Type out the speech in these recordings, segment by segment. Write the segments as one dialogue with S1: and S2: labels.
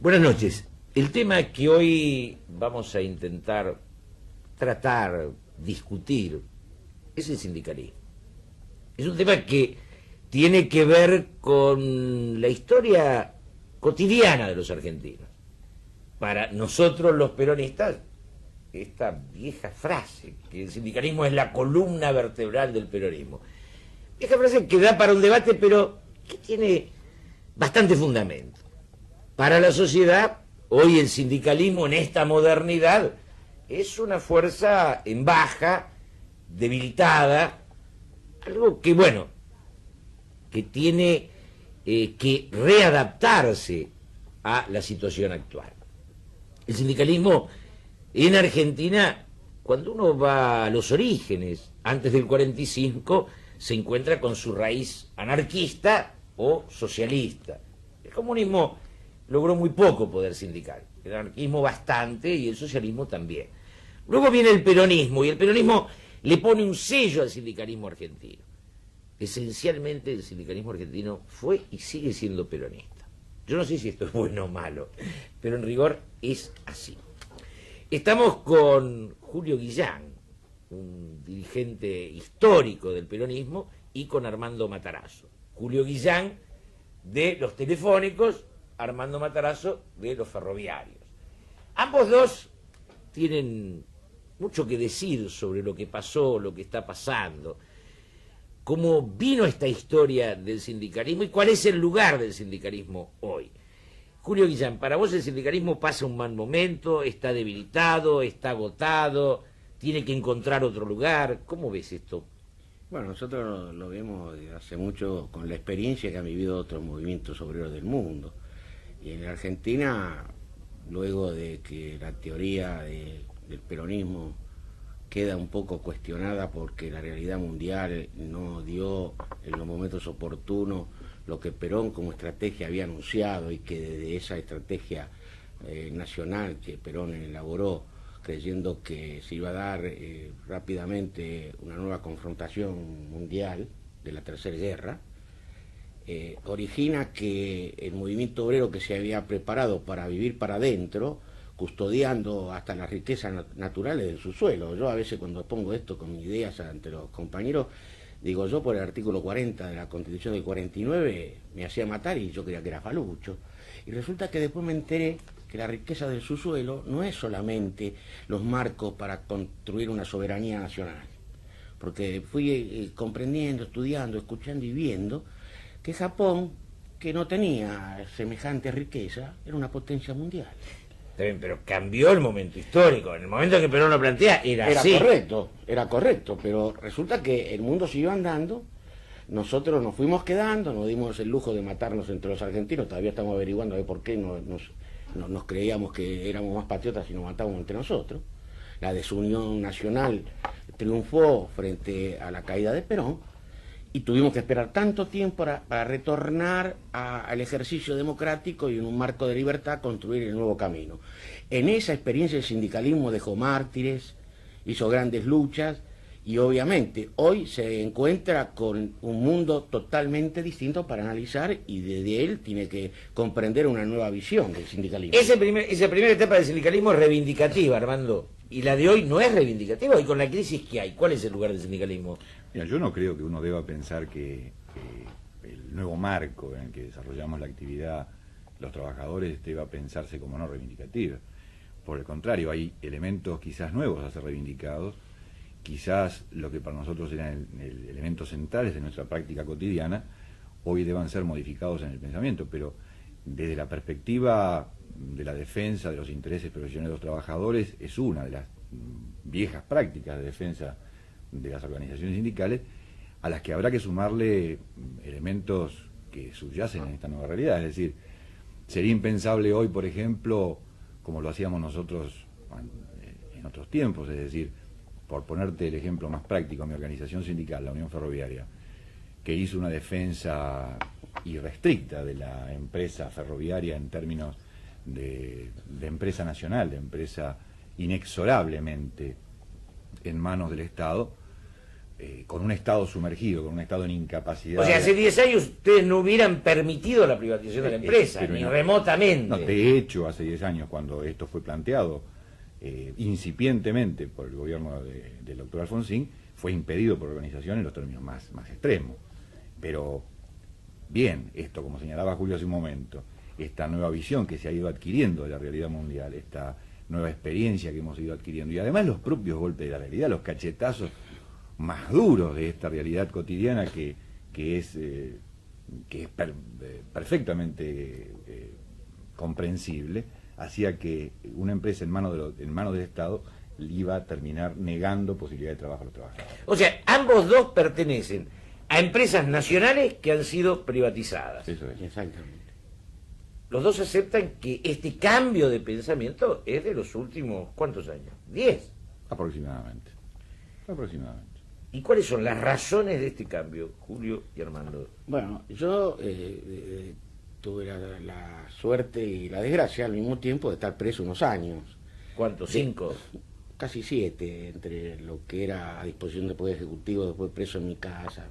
S1: Buenas noches. El tema que hoy vamos a intentar tratar, discutir, es el sindicalismo. Es un tema que tiene que ver con la historia cotidiana de los argentinos. Para nosotros los peronistas, esta vieja frase, que el sindicalismo es la columna vertebral del peronismo. Vieja frase que da para un debate, pero que tiene bastante fundamento. Para la sociedad, hoy el sindicalismo en esta modernidad es una fuerza en baja, debilitada, algo que, bueno, que tiene que readaptarse a la situación actual. El sindicalismo en Argentina, cuando uno va a los orígenes, antes del 45, se encuentra con su raíz anarquista o socialista. El comunismo logró muy poco poder sindical, el anarquismo bastante y el socialismo también. Luego viene el peronismo, y el peronismo le pone un sello al sindicalismo argentino. Esencialmente el sindicalismo argentino fue y sigue siendo peronista. Yo no sé si esto es bueno o malo, pero en rigor es así. Estamos con Julio Guillán, un dirigente histórico del peronismo, y con Armando Matarazzo. Julio Guillán de los telefónicos, Armando Matarazzo de los ferroviarios. Ambos dos tienen mucho que decir sobre lo que pasó, lo que está pasando, cómo vino esta historia del sindicalismo y cuál es el lugar del sindicalismo hoy. Julio Guillán, para vos el sindicalismo pasa un mal momento, está debilitado, está agotado, tiene que encontrar otro lugar. ¿Cómo ves esto?
S2: Bueno, nosotros lo vemos desde hace mucho con la experiencia que han vivido otros movimientos obreros del mundo. Y en Argentina, luego de que la teoría del peronismo queda un poco cuestionada porque la realidad mundial no dio en los momentos oportunos lo que Perón como estrategia había anunciado, y que desde esa estrategia nacional que Perón elaboró, creyendo que se iba a dar rápidamente una nueva confrontación mundial de la Tercera Guerra, origina que el movimiento obrero, que se había preparado para vivir para adentro, custodiando hasta las riquezas naturales del subsuelo. Yo a veces cuando pongo esto con ideas ante los compañeros, digo, yo por el artículo 40 de la Constitución del 49 me hacía matar y yo creía que era falucho. Y resulta que después me enteré que la riqueza del subsuelo no es solamente los marcos para construir una soberanía nacional, porque fui comprendiendo, estudiando, escuchando y viendo que Japón, que no tenía semejante riqueza, era una potencia mundial.
S1: Está bien, pero cambió el momento histórico. En el momento que Perón lo plantea, era así.
S2: Era correcto, pero resulta que el mundo siguió andando, nosotros nos fuimos quedando, nos dimos el lujo de matarnos entre los argentinos, todavía estamos averiguando de por qué nos creíamos que éramos más patriotas y nos matábamos entre nosotros. La desunión nacional triunfó frente a la caída de Perón, y tuvimos que esperar tanto tiempo para retornar al ejercicio democrático y en un marco de libertad construir el nuevo camino. En esa experiencia el sindicalismo dejó mártires, hizo grandes luchas, y obviamente hoy se encuentra con un mundo totalmente distinto para analizar, y desde él tiene que comprender una nueva visión del sindicalismo.
S1: Esa primera etapa del sindicalismo es reivindicativa, Armando, y la de hoy no es reivindicativa. Y con la crisis que hay, ¿cuál es el lugar del sindicalismo?
S3: Mira, yo no creo que uno deba pensar que el nuevo marco en el que desarrollamos la actividad los trabajadores deba pensarse como no reivindicativa. Por el contrario, hay elementos quizás nuevos a ser reivindicados, quizás lo que para nosotros eran elementos centrales de nuestra práctica cotidiana, hoy deban ser modificados en el pensamiento, pero desde la perspectiva de la defensa de los intereses profesionales de los trabajadores, es una de las viejas prácticas de defensa de las organizaciones sindicales, a las que habrá que sumarle elementos que subyacen en esta nueva realidad. Es decir, sería impensable hoy, por ejemplo, como lo hacíamos nosotros en otros tiempos, es decir, por ponerte el ejemplo más práctico, mi organización sindical, la Unión Ferroviaria, que hizo una defensa irrestricta de la empresa ferroviaria en términos de empresa nacional, de empresa inexorablemente en manos del Estado, con un Estado sumergido, con un Estado en incapacidad.
S1: O sea, hace 10 años ustedes no hubieran permitido la privatización de la empresa,
S3: pero
S1: ni
S3: no,
S1: remotamente.
S3: No, de hecho, hace 10 años, cuando esto fue planteado incipientemente por el gobierno del doctor Alfonsín, fue impedido por la organización en los términos más extremos. Pero, bien, esto, como señalaba Julio hace un momento, esta nueva visión que se ha ido adquiriendo de la realidad mundial, esta nueva experiencia que hemos ido adquiriendo, y además los propios golpes de la realidad, los cachetazos más duros de esta realidad cotidiana que es perfectamente comprensible, hacía que una empresa en manos del Estado le iba a terminar negando posibilidad de trabajo a los trabajadores.
S1: O sea, ambos dos pertenecen a empresas nacionales que han sido privatizadas.
S3: Eso es.
S2: Exactamente.
S1: Los dos aceptan que este cambio de pensamiento es de los últimos, ¿cuántos años? 10.
S3: Aproximadamente.
S1: ¿Y cuáles son las razones de este cambio, Julio y Armando?
S2: Bueno, yo tuve la suerte y la desgracia al mismo tiempo de estar preso unos años.
S1: ¿Cuántos? 5.
S2: Casi 7, entre lo que era a disposición del Poder Ejecutivo, después preso en mi casa.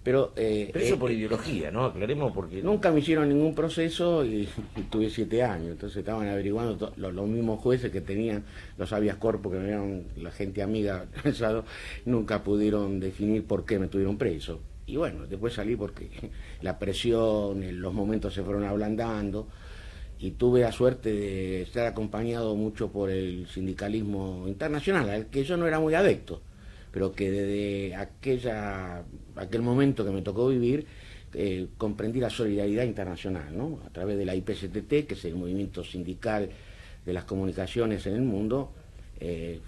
S2: Pero
S1: Preso por ideología, ¿no? Aclaremos porque...
S2: nunca me hicieron ningún proceso y tuve 7 años. Entonces estaban averiguando los mismos jueces que tenían los habeas corpus que me habían la gente amiga lanzado, nunca pudieron definir por qué me tuvieron preso. Y bueno, después salí porque la presión, los momentos se fueron ablandando y tuve la suerte de estar acompañado mucho por el sindicalismo internacional, al que yo no era muy adepto, pero que desde aquel momento que me tocó vivir, comprendí la solidaridad internacional, ¿no? A través de la IPCTT, que es el movimiento sindical de las comunicaciones en el mundo,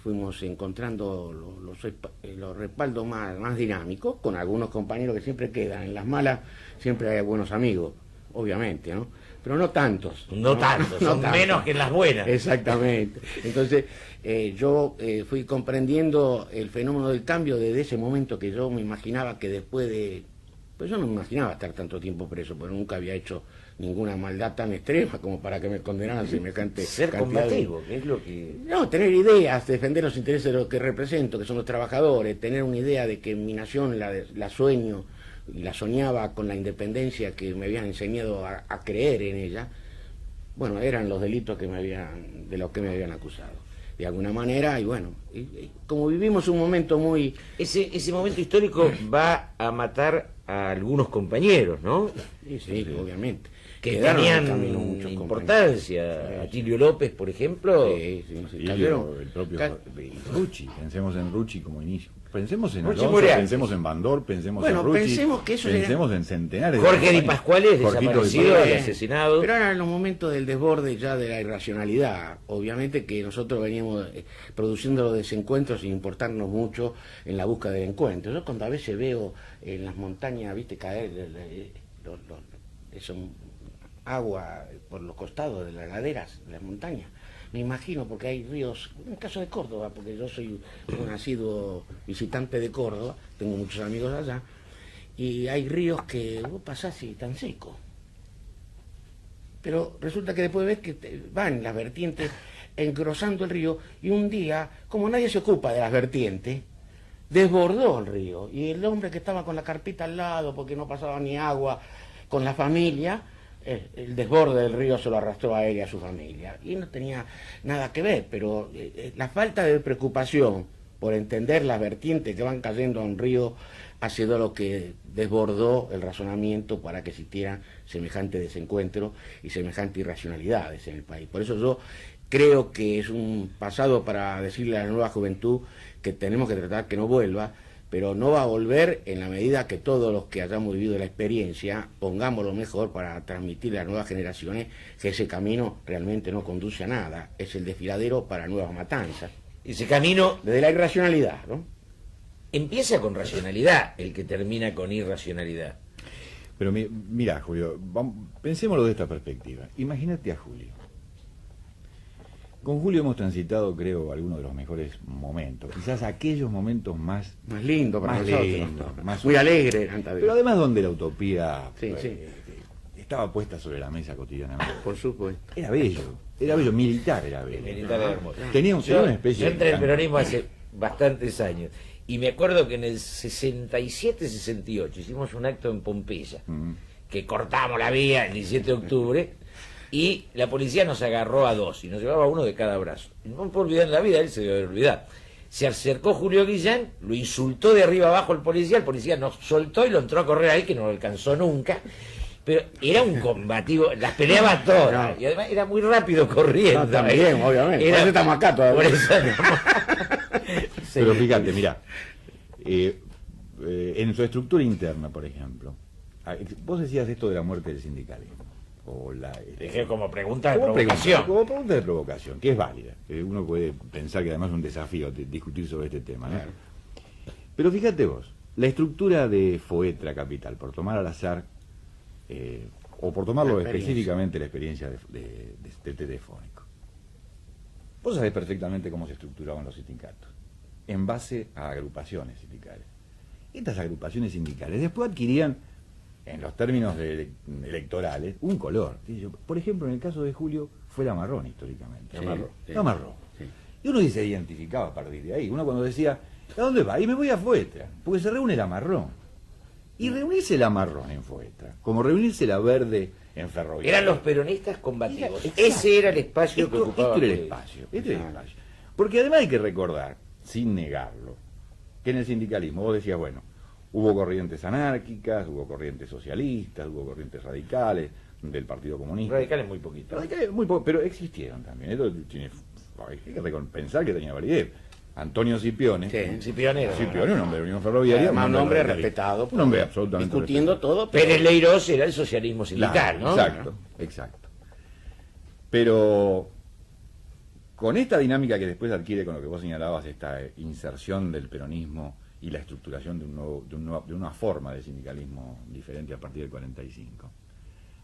S2: fuimos encontrando los respaldos más dinámicos, con algunos compañeros que siempre quedan. En las malas siempre hay buenos amigos, obviamente, ¿no? Pero no tantos.
S1: No tantos, son menos que en las buenas.
S2: Exactamente. Entonces, yo fui comprendiendo el fenómeno del cambio desde ese momento que yo me imaginaba que después de... Pues yo no me imaginaba estar tanto tiempo preso, porque nunca había hecho ninguna maldad tan extrema como para que me condenaran semejante
S1: Ser
S2: cantidad
S1: combativo, que es lo que...
S2: No, tener ideas, defender los intereses de los que represento, que son los trabajadores, tener una idea de que mi nación la sueño y la soñaba con la independencia que me habían enseñado a creer en ella. Bueno, eran los delitos de los que me habían acusado, de alguna manera. Y bueno, como vivimos un momento muy...
S1: Ese momento histórico va a matar a algunos compañeros, ¿no?
S2: Sí, obviamente.
S1: Que
S2: Quedaron en el
S1: tenían
S2: camino muchos
S1: importancia.
S2: compañeros.
S1: Atilio López, por ejemplo.
S2: Sí,
S3: Y
S2: cayeron.
S3: el propio Rucci, pensemos en Rucci como inicio. Pensemos en
S1: Rucci
S3: Alonso,
S1: murió antes.
S3: pensemos en Bandor, pensemos
S2: Bueno,
S3: en Rucci,
S2: pensemos que eso
S3: pensemos en centenares de
S1: Jorge Di
S3: compañeros.
S1: Pascuale,
S3: Jorgito Di
S1: desaparecido
S3: Pascuale.
S1: y asesinado.
S2: Pero eran los momentos del desborde ya de la irracionalidad. Obviamente que nosotros veníamos produciendo los desencuentros sin importarnos mucho en la búsqueda del encuentro. Yo cuando a veces veo en las montañas, viste, caer eso, agua por los costados de las laderas de las montañas, me imagino, porque hay ríos, en el caso de Córdoba, porque yo soy un asiduo visitante de Córdoba, tengo muchos amigos allá, y hay ríos que vos pasás y están secos. Pero resulta que después ves que van las vertientes engrosando el río, y un día, como nadie se ocupa de las vertientes, desbordó el río, y el hombre que estaba con la carpita al lado, porque no pasaba ni agua, con la familia, el desborde del río se lo arrastró a él y a su familia, y no tenía nada que ver, pero la falta de preocupación por entender las vertientes que van cayendo a un río ha sido lo que desbordó el razonamiento para que existieran semejante desencuentro y semejante irracionalidades en el país. Por eso yo creo que es un pasado para decirle a la nueva juventud que tenemos que tratar que no vuelva, pero no va a volver en la medida que todos los que hayamos vivido la experiencia pongamos lo mejor para transmitirle a las nuevas generaciones que ese camino realmente no conduce a nada, es el desfiladero para nuevas matanzas.
S1: Ese camino
S2: Desde la irracionalidad, ¿no?
S1: empieza con racionalidad, el que termina con irracionalidad.
S3: Pero mira, Julio, pensémoslo de esta perspectiva. Imagínate a Julio. Con Julio hemos transitado, creo, algunos de los mejores momentos. Quizás aquellos momentos más
S2: lindo para nosotros.
S3: lindo,
S2: muy alegre.
S3: Pero además donde la utopía
S2: Sí, sí.
S3: estaba puesta sobre la mesa cotidianamente.
S2: Por supuesto.
S3: Era bello, militar era bello.
S1: El militar era hermoso.
S3: Tenía
S1: Yo
S3: una especie
S1: entré en el
S3: de...
S1: peronismo hace bastantes años Y me acuerdo que en el 67-68 hicimos un acto en Pompeya, que cortamos la vía el 17 de octubre, y la policía nos agarró a dos, y nos llevaba uno de cada brazo. Y no me puedo olvidar en la vida, él se debe olvidar. Se acercó Julio Guillán, lo insultó de arriba abajo el policía nos soltó y lo entró a correr ahí, que no lo alcanzó nunca. Pero era un combativo, las peleaba todas, y además era muy rápido corriendo.
S2: No, también, obviamente. Por eso estamos acá todavía.
S1: Por eso estamos...
S3: Pero fíjate, mira, en su estructura interna, por ejemplo, vos decías esto de la muerte del sindicalismo. O
S1: Dejé como pregunta de provocación.
S3: Como pregunta de provocación, que es válida. Uno puede pensar que además es un desafío discutir sobre este tema, ¿no?
S2: Claro.
S3: Pero fíjate vos, la estructura de Foetra Capital, por tomar al azar, o por tomarlo específicamente la experiencia de Telefónico. Vos sabés perfectamente cómo se estructuraban los sindicatos, en base a agrupaciones sindicales. Estas agrupaciones sindicales después adquirían, en los términos electorales, un color. Por ejemplo, en el caso de Julio, fue la marrón históricamente. La marrón.
S2: Sí.
S3: Y uno se identificaba a partir de ahí. Uno cuando decía, ¿a dónde va? Y me voy a Foetra, porque se reúne la marrón. Y reunirse la marrón en Foetra, como reunirse la verde en Ferroviaria.
S1: Eran los peronistas combativos.
S3: Exacto.
S1: Ese era el espacio que ocupaba.
S3: Este era el espacio. Porque además hay que recordar, sin negarlo, que en el sindicalismo vos decías, bueno, hubo corrientes anárquicas, hubo corrientes socialistas, hubo corrientes radicales del Partido Comunista.
S1: Radicales muy poquito.
S3: Radicales muy pero existieron también. Esto hay que pensar que tenía validez. Antonio Scipione.
S2: Sí.
S1: Scipione,
S3: Un hombre de Unión Ferroviaria.
S2: Un hombre respetado.
S3: Un hombre absolutamente
S2: discutiendo
S3: respetado.
S2: todo.
S1: Pérez Leirós era el socialismo sindical,
S3: Claro,
S1: ¿no?
S3: Exacto. Pero con esta dinámica que después adquiere con lo que vos señalabas, esta inserción del peronismo y la estructuración de una forma de sindicalismo diferente a partir del 45,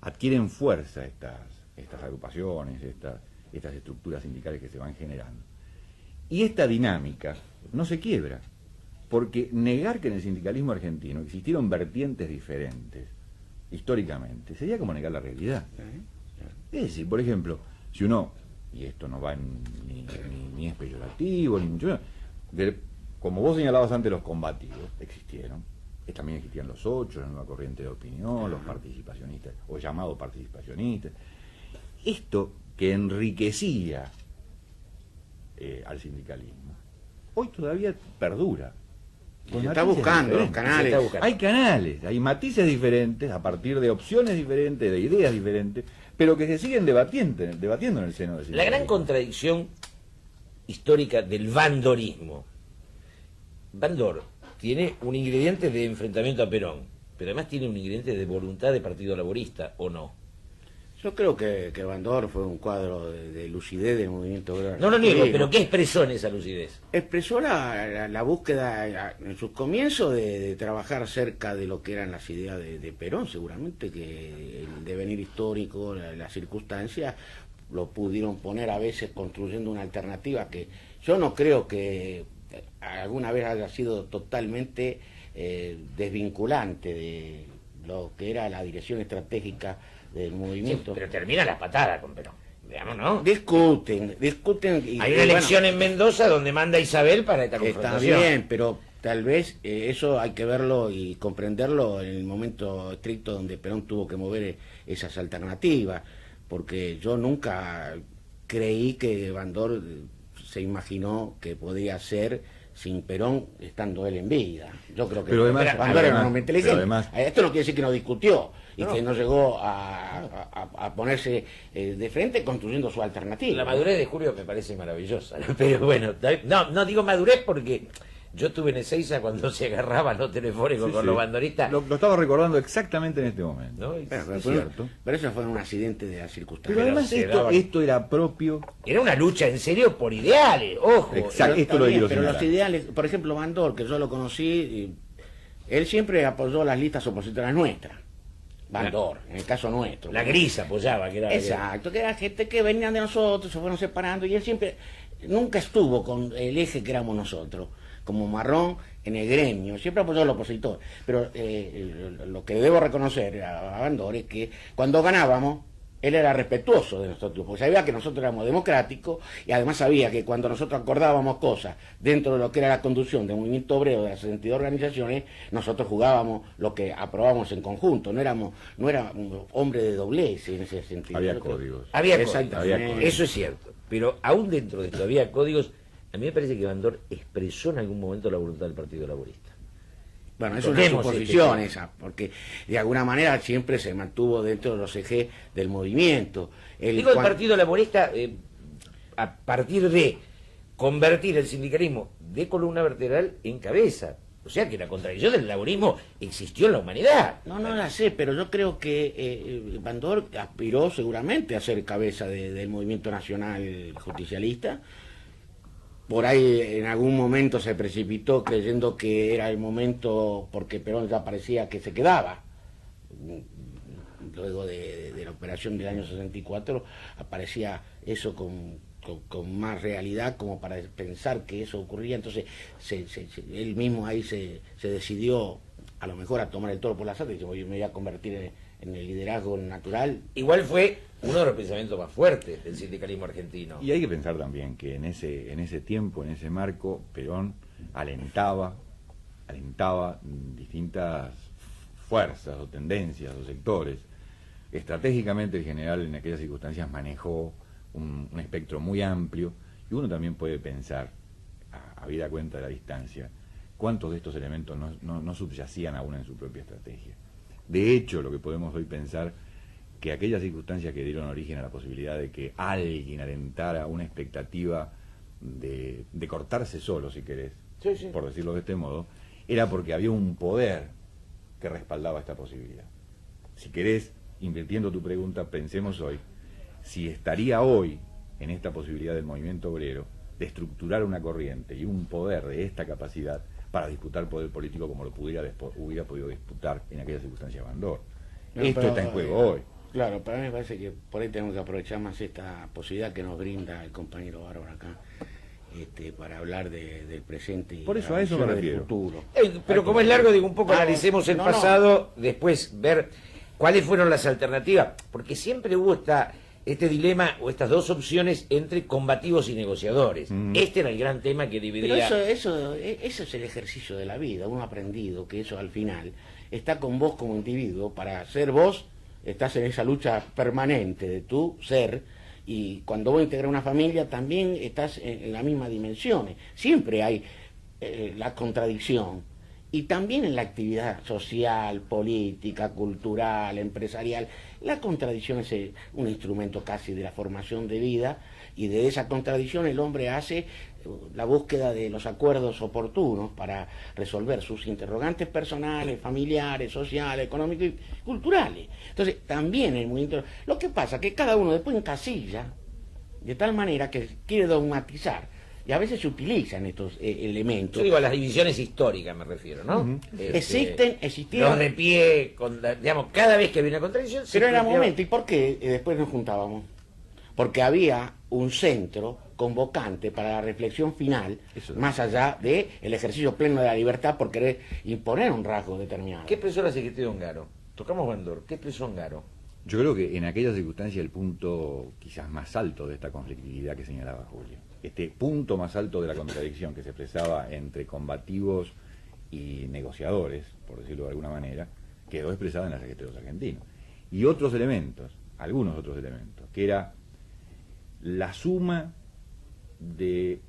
S3: adquieren fuerza estas agrupaciones, estas estructuras sindicales que se van generando. Y esta dinámica no se quiebra, porque negar que en el sindicalismo argentino existieron vertientes diferentes, históricamente, sería como negar la realidad. Es decir, por ejemplo, si uno, y esto no va ni es peyorativo, ni mucho menos, como vos señalabas antes, los combativos existieron, también existían los ocho, la nueva corriente de opinión, los participacionistas, o llamados participacionistas. Esto que enriquecía al sindicalismo, hoy todavía perdura.
S2: Se está buscando los canales.
S3: Hay canales, hay matices diferentes, a partir de opciones diferentes, de ideas diferentes, pero que se siguen debatiendo en el seno del sindicalismo.
S1: La gran contradicción histórica del bandorismo. Bandor tiene un ingrediente de enfrentamiento a Perón, pero además tiene un ingrediente de voluntad de Partido Laborista, ¿o no?
S2: Yo creo que Bandor fue un cuadro de lucidez del movimiento obrero.
S1: No lo niego, pero ¿qué expresó en esa lucidez?
S2: Expresó la búsqueda en sus comienzos de trabajar cerca de lo que eran las ideas de Perón, seguramente que el devenir histórico, las circunstancias, lo pudieron poner a veces construyendo una alternativa que yo no creo que alguna vez haya sido totalmente desvinculante de lo que era la dirección estratégica del movimiento.
S1: Sí, pero termina la patada con Perón, digamos, ¿no?
S2: Discuten.
S1: Hay una elección en Mendoza donde manda Isabel para esta confrontación.
S2: Está bien, pero tal vez eso hay que verlo y comprenderlo en el momento estricto donde Perón tuvo que mover esas alternativas, porque yo nunca creí que Bandor se imaginó que podía ser sin Perón estando él en vida. Yo creo que
S3: pero además,
S2: Bandor era un hombre inteligente.
S3: Además,
S2: esto no quiere decir que no discutió y que no llegó a ponerse de frente construyendo su alternativa.
S1: La madurez de Julio me parece maravillosa, ¿no? Pero bueno, no digo madurez porque yo estuve en Ezeiza cuando se agarraban los telefónicos con los bandoristas.
S3: Lo estaba recordando exactamente en este momento.
S1: ¿No?
S3: Es cierto.
S2: Pero eso fue un accidente de las circunstancias.
S3: Pero además esto era propio.
S1: Era una lucha en serio por ideales, ojo.
S3: Exacto, esto
S2: también,
S3: lo
S2: pero
S3: señalar.
S2: los ideales, por ejemplo, Bandor, que yo lo conocí, él siempre apoyó las listas opositoras nuestras. Bandor, en el caso nuestro.
S1: La Gris apoyaba, que era...
S2: Exacto, que era gente que venían de nosotros, se fueron separando, y él siempre, nunca estuvo con el eje que éramos nosotros, como marrón en el gremio, siempre apoyó al opositor. Pero lo que debo reconocer a Bandor es que cuando ganábamos, él era respetuoso de nosotros, porque sabía que nosotros éramos democráticos y además sabía que cuando nosotros acordábamos cosas dentro de lo que era la conducción del movimiento obrero, de las 62 organizaciones, nosotros jugábamos lo que aprobábamos en conjunto, no éramos hombres de doblez en ese sentido.
S3: Había códigos.
S1: Había
S2: Exactamente.
S1: códigos, eso es cierto. Pero aún dentro de esto había códigos. A mí me parece que Bandor expresó en algún momento la voluntad del Partido Laborista.
S2: Bueno, es una
S1: Toquemos
S2: suposición
S1: este
S2: esa, porque de alguna manera siempre se mantuvo dentro de los ejes del movimiento.
S1: Digo, el Partido Laborista, a partir de convertir el sindicalismo de columna vertebral en cabeza. O sea que la contradicción del laborismo existió en la humanidad.
S2: No la sé, pero yo creo que Bandor aspiró seguramente a ser cabeza del movimiento nacional justicialista. Por ahí en algún momento se precipitó creyendo que era el momento porque Perón ya parecía que se quedaba. Luego de la operación del año 64 aparecía eso con más realidad como para pensar que eso ocurría. Entonces él mismo ahí se decidió a lo mejor a tomar el toro por las astas y dice, "Oye, me voy a convertir en el liderazgo natural".
S1: Igual fue uno de los pensamientos más fuertes del sindicalismo argentino.
S3: Y hay que pensar también que en ese tiempo, en ese marco, Perón alentaba distintas fuerzas o tendencias o sectores. Estratégicamente el general en aquellas circunstancias manejó un espectro muy amplio, y uno también puede pensar, habida cuenta de la distancia, cuántos de estos elementos no subyacían aún en su propia estrategia. De hecho, lo que podemos hoy pensar, que aquellas circunstancias que dieron origen a la posibilidad de que alguien alentara una expectativa de cortarse solo, si querés,
S1: Sí.
S3: por decirlo de este modo, era porque había un poder que respaldaba esta posibilidad. Si querés, invirtiendo tu pregunta, pensemos hoy, si estaría hoy en esta posibilidad del movimiento obrero de estructurar una corriente y un poder de esta capacidad para disputar poder político como lo hubiera podido disputar en aquellas circunstancias Bandor. Esto está en juego hoy.
S2: Claro, para mí me parece que por ahí tenemos que aprovechar más esta posibilidad que nos brinda el compañero Bárbaro acá, para hablar del presente y
S3: Por eso,
S2: la
S3: a eso me
S2: visión del
S3: refiero.
S2: futuro.
S1: Pero como es largo, digo, un poco analicemos el pasado, después ver cuáles fueron las alternativas, porque siempre hubo este dilema o estas dos opciones entre combativos y negociadores. Este era el gran tema que dividía.
S2: Pero eso es el ejercicio de la vida. Uno ha aprendido que eso al final está con vos como individuo. Para ser vos, estás en esa lucha permanente de tu ser, y cuando vos integras una familia también estás en las mismas dimensiones. Siempre hay la contradicción. Y también en la actividad social, política, cultural, empresarial, la contradicción es un instrumento casi de la formación de vida, y de esa contradicción el hombre hace la búsqueda de los acuerdos oportunos para resolver sus interrogantes personales, familiares, sociales, económicos y culturales. Entonces, también el movimiento... Lo que pasa es que cada uno después encasilla de tal manera que quiere dogmatizar. Y a veces se utilizan estos elementos.
S1: Yo digo a las divisiones históricas me refiero, ¿no?
S2: Existieron.
S1: Los de pie, digamos, cada vez que había una contradicción...
S2: Pero era momento. ¿Y por qué después nos juntábamos? Porque había un centro convocante para la reflexión final, más allá del ejercicio pleno de la libertad por querer imponer un rasgo determinado.
S1: ¿Qué expresó la Secretaría de Ongaro? Tocamos Bandor. ¿Qué expresó Ongaro?
S3: Yo creo que en aquella circunstancia el punto quizás más alto de esta conflictividad que señalaba Julio, este punto más alto de la contradicción que se expresaba entre combativos y negociadores, por decirlo de alguna manera, quedó expresada en la Secretaría de los Argentinos. Y otros elementos, algunos otros elementos, que era la suma de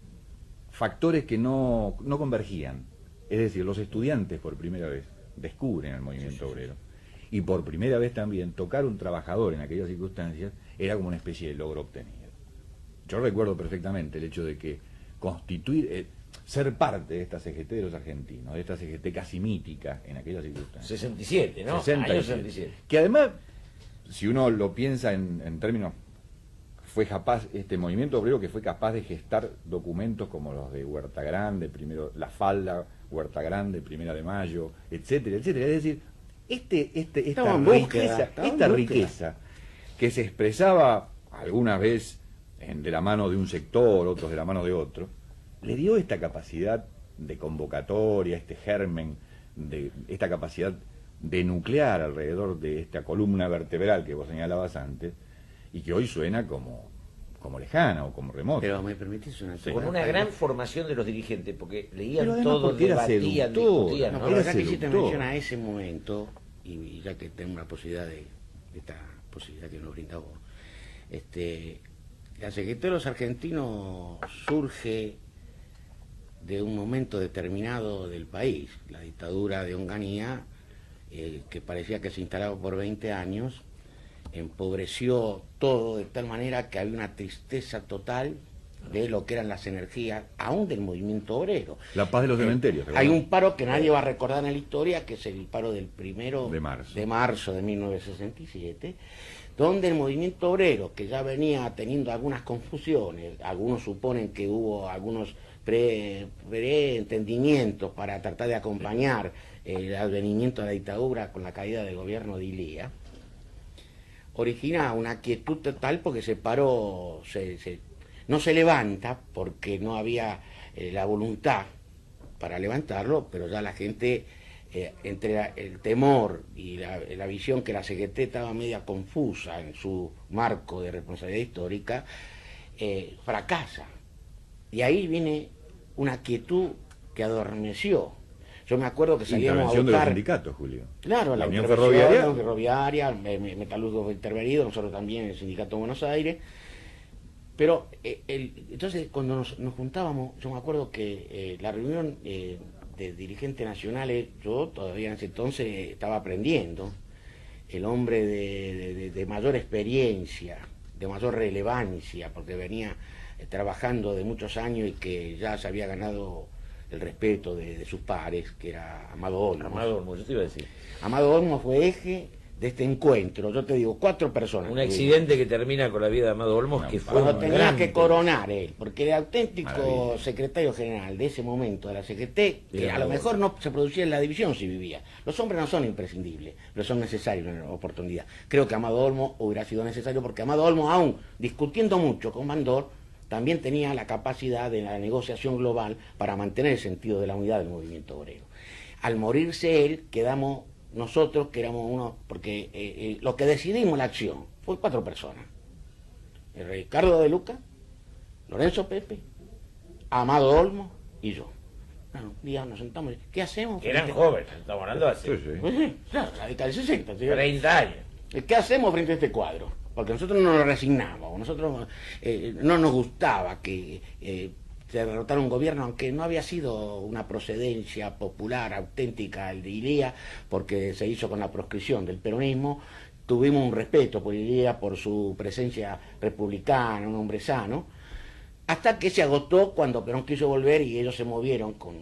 S3: factores que no convergían. Es decir, los estudiantes por primera vez descubren el movimiento obrero. Y por primera vez también tocar un trabajador en aquellas circunstancias era como una especie de logro obtenido. Yo recuerdo perfectamente el hecho de que ser parte de esta CGT de los argentinos, de esta CGT casi mítica en aquellas circunstancias.
S1: 67, ¿no?
S3: 67. Que además, si uno lo piensa en términos, fue capaz, este movimiento obrero que fue capaz de gestar documentos como los de Huerta Grande, primero La Falda, Huerta Grande, Primera de Mayo, etcétera, etcétera. Es decir, esta riqueza que se expresaba alguna vez de la mano de un sector, otros de la mano de otro, le dio esta capacidad de convocatoria, este germen, esta capacidad de nuclear alrededor de esta columna vertebral que vos señalabas antes, y que hoy suena como lejana o como remota.
S2: Pero me permitís una cosa.
S1: Con una gran formación de los dirigentes, porque
S3: Pero
S1: leían
S3: además
S1: todo,
S3: porque era
S1: debatían,
S3: seductor,
S1: discutían,
S2: No,
S1: ¿no?
S2: pero
S3: Era
S2: ya que hiciste
S3: seductor.
S2: mención a ese momento, y ya que tengo la posibilidad de esta posibilidad que nos brinda vos, la Secretaría de los Argentinos surge de un momento determinado del país, la dictadura de Onganía, que parecía que se instalaba por 20 años, empobreció todo de tal manera que había una tristeza total de lo que eran las energías, aún del movimiento obrero.
S3: La paz de los cementerios.
S2: Hay un paro que nadie va a recordar en la historia, que es el paro del 1
S3: de
S2: marzo de 1967, donde el movimiento obrero, que ya venía teniendo algunas confusiones, algunos suponen que hubo algunos preentendimientos para tratar de acompañar el advenimiento de la dictadura con la caída del gobierno de Ilía, origina una quietud total porque se paró, no se levanta porque no había la voluntad para levantarlo, pero ya la gente, entre el temor y la visión que la CGT estaba media confusa en su marco de responsabilidad histórica, fracasa. Y ahí viene una quietud que adormeció. Yo me acuerdo que salíamos a
S3: intervención de los
S2: buscar...
S3: sindicatos, Julio.
S2: Claro,
S3: la Unión
S2: intervención
S3: Ferroviaria.
S2: Metalúrgicos intervenidos, nosotros también, el Sindicato de Buenos Aires. Pero entonces cuando nos juntábamos, yo me acuerdo que la reunión de dirigentes nacionales, yo todavía en ese entonces estaba aprendiendo, el hombre de mayor experiencia, de mayor relevancia, porque venía trabajando de muchos años y que ya se había ganado el respeto de sus pares, que era Amado Olmos.
S1: Amado Olmos, yo te iba a decir.
S2: Amado Olmos fue eje de este encuentro, yo te digo, 4 personas.
S1: Un accidente que termina con la vida de Amado Olmos,
S3: No,
S1: que fue
S2: Cuando
S1: un
S2: tenía
S1: gran...
S2: que coronar él, porque el auténtico
S3: Maravilla.
S2: secretario general de ese momento de la CGT, que a lo mejor no se producía en la división si vivía. Los hombres no son imprescindibles, pero son necesarios en la oportunidad. Creo que Amado Olmos hubiera sido necesario porque Amado Olmos, aún discutiendo mucho con Bandor, también tenía la capacidad de la negociación global para mantener el sentido de la unidad del movimiento obrero. Al morirse él, quedamos nosotros, que éramos uno, porque lo que decidimos la acción fue 4 personas. Ricardo de Luca, Lorenzo Pepe, Amado Olmos y yo. Un día nos sentamos y ¿qué hacemos?
S1: Que eran jóvenes, estamos hablando hace
S3: Sí, sí.
S2: Pues sí, claro, la década del 60. ¿Sí?
S1: 30 años.
S2: ¿Qué hacemos frente a este cuadro? Porque nosotros no nos resignamos, nosotros no nos gustaba que se derrotara un gobierno, aunque no había sido una procedencia popular, auténtica, el de Ilía, porque se hizo con la proscripción del peronismo. Tuvimos un respeto por Ilía, por su presencia republicana, un hombre sano, hasta que se agotó cuando Perón quiso volver y ellos se movieron con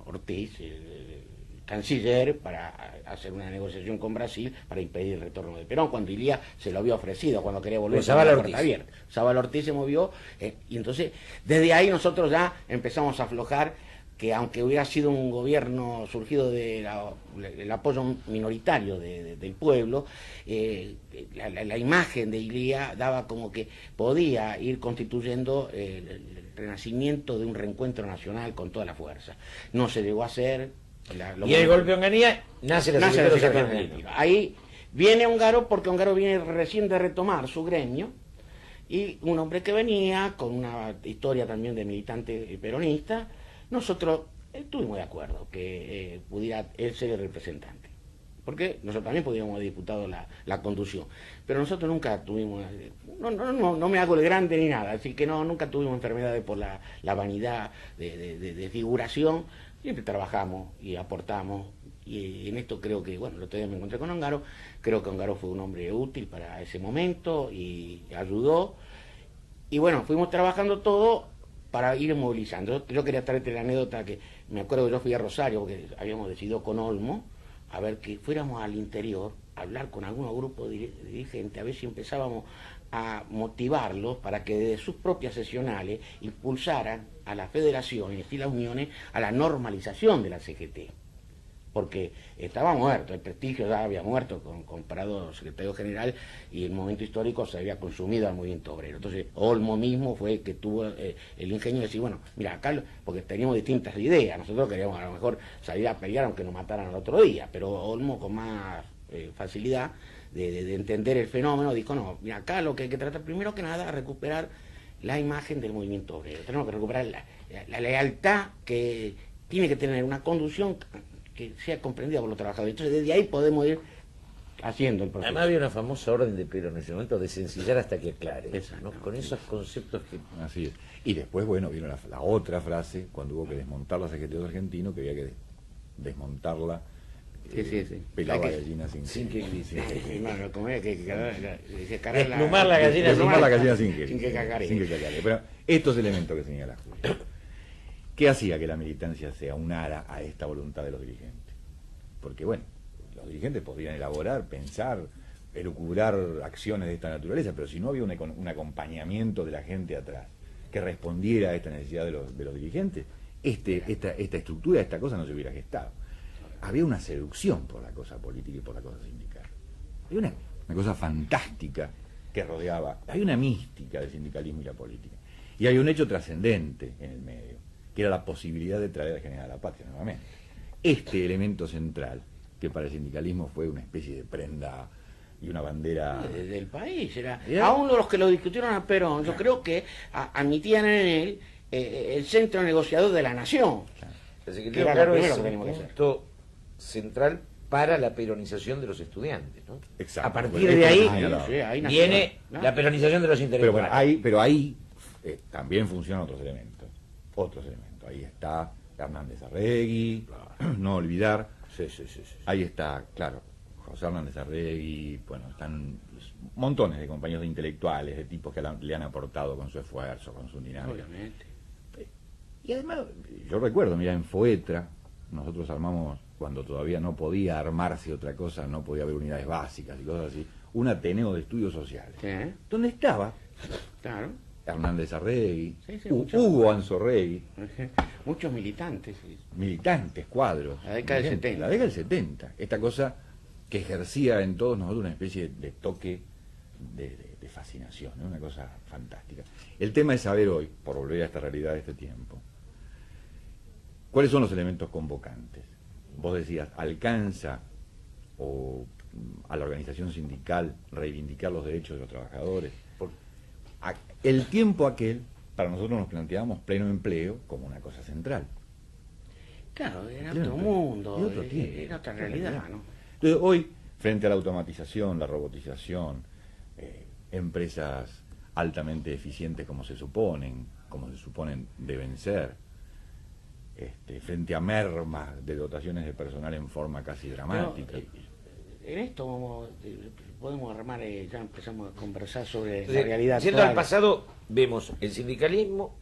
S2: Ortiz, el canciller, para hacer una negociación con Brasil para impedir el retorno de Perón, cuando Ilía se lo había ofrecido, cuando quería volver.
S1: Pues Zabal Ortiz.
S2: Abierta. Zabal Ortiz se movió, y entonces desde ahí nosotros ya empezamos a aflojar, que aunque hubiera sido un gobierno surgido del apoyo minoritario del pueblo, la imagen de Ilía daba como que podía ir constituyendo el renacimiento de un reencuentro nacional con toda la fuerza. No se llegó a hacer.
S1: Y el golpe de Onganía nace la
S2: Nace la
S1: Secretaría de los
S2: Secretaría
S1: Argentinos.
S2: Argentina. Ahí viene Ongaro, porque Ongaro viene recién de retomar su gremio, y un hombre que venía con una historia también de militante peronista. Nosotros estuvimos de acuerdo que pudiera él ser el representante, porque nosotros también podíamos haber disputado la conducción, pero nosotros nunca tuvimos, no me hago el grande ni nada, así que nunca tuvimos enfermedades por la vanidad de figuración. Siempre trabajamos y aportamos, y en esto creo que, bueno, el otro día me encontré con Ongaro, creo que Ongaro fue un hombre útil para ese momento y ayudó, y bueno, fuimos trabajando todo para ir movilizando. Yo quería traerte la anécdota que me acuerdo que yo fui a Rosario, porque habíamos decidido con Olmo, a ver que fuéramos al interior, a hablar con algunos grupos de dirigentes, a ver si empezábamos a motivarlos para que desde sus propias sesionales impulsaran a las federaciones y las uniones a la normalización de la CGT, porque estaba muerto, el prestigio ya había muerto comparado al secretario general, y el momento histórico se había consumido al movimiento obrero. Entonces Olmo mismo fue el que tuvo el ingenio de decir, bueno, mira, acá, porque teníamos distintas ideas, nosotros queríamos a lo mejor salir a pelear aunque nos mataran al otro día, pero Olmo con más facilidad de entender el fenómeno, dijo, no, mira, acá lo que hay que tratar primero que nada es recuperar la imagen del movimiento obrero. Tenemos que recuperar la lealtad que tiene que tener una conducción que sea comprendida por los trabajadores. Entonces, desde ahí podemos ir haciendo el proceso.
S1: Además había una famosa orden de Perón en ese momento de sencillar hasta que aclare,
S2: Exacto,
S1: ¿no? Con esos conceptos que...
S3: Así es. Y después, bueno, vino la otra frase, cuando hubo que desmontar la Secretaría Argentino, que había que desmontarla.
S2: Sí.
S3: Pelar la gallina sin
S1: que
S3: sin que-
S2: Hermano, como es que
S1: Desplumar la gallina
S3: desplumar la gallina sin
S2: sin que cacare.
S3: sin que cacare. Pero estos elementos que señala Julio, ¿qué hacía que la militancia se aunara a esta voluntad de los dirigentes? Porque, bueno, los dirigentes podrían elaborar, pensar, elucubrar acciones de esta naturaleza, pero si no había un acompañamiento de la gente atrás que respondiera a esta necesidad de los dirigentes, esta estructura, esta cosa no se hubiera gestado. Había una seducción por la cosa política y por la cosa sindical. Había una cosa fantástica que rodeaba, hay una mística del sindicalismo y la política. Y hay un hecho trascendente en el medio, que era la posibilidad de traer al general a la patria nuevamente. Este elemento central, que para el sindicalismo fue una especie de prenda y una bandera
S2: del país, era
S3: Era-
S2: aún los que lo discutieron a Perón, yo creo que admitían en él el centro negociador de la nación.
S1: Así que
S2: Que era lo
S1: claro,
S2: primero
S1: es
S2: que
S1: un
S2: teníamos que hacer.
S1: punto central para la peronización de los estudiantes, ¿no?
S3: Exacto.
S1: A partir
S3: Bueno,
S1: de
S3: esto
S1: ahí
S3: que señalaba.
S2: ahí nació,
S1: viene
S2: ¿no?
S1: la peronización de los
S3: Pero bueno,
S1: intelectuales.
S3: pero ahí también funcionan otros elementos. Ahí está Hernández Arregui, no olvidar.
S1: Sí.
S3: Ahí está, claro, José Hernández Arregui, bueno, están montones de compañeros intelectuales, de tipos que le han aportado con su esfuerzo, con su dinámica.
S2: Obviamente.
S3: Y además, yo recuerdo, mira, en Foetra, nosotros armamos, cuando todavía no podía armarse otra cosa, no podía haber unidades básicas y cosas así, un Ateneo de Estudios Sociales,
S2: Sí,
S3: donde estaba
S2: claro.
S3: Hernández Arregui,
S2: Sí, mucho.
S3: Hugo Anzorregui,
S2: Muchos militantes. Sí.
S3: militantes, cuadros.
S2: La década del
S3: gente,
S2: 70.
S3: La década del 70. Esta cosa que ejercía en todos nosotros una especie de toque de fascinación, ¿no? Una cosa fantástica. El tema es saber hoy, por volver a esta realidad de este tiempo, ¿cuáles son los elementos convocantes? Vos decías, ¿alcanza a la organización sindical reivindicar los derechos de los trabajadores? El tiempo aquel, para nosotros nos planteábamos pleno empleo como una cosa central.
S2: Claro, era
S3: Pleno
S2: otro
S3: empleo.
S2: mundo,
S3: Y otro tiempo.
S2: era otra realidad, ¿no?
S3: Entonces, hoy, frente a la automatización, la robotización, empresas altamente eficientes como se suponen deben ser, frente a mermas de dotaciones de personal en forma casi dramática.
S2: Pero, en esto podemos armar, ya empezamos a conversar sobre la
S1: Entonces,
S2: realidad
S1: yendo al
S2: actual.
S1: pasado, vemos el sindicalismo,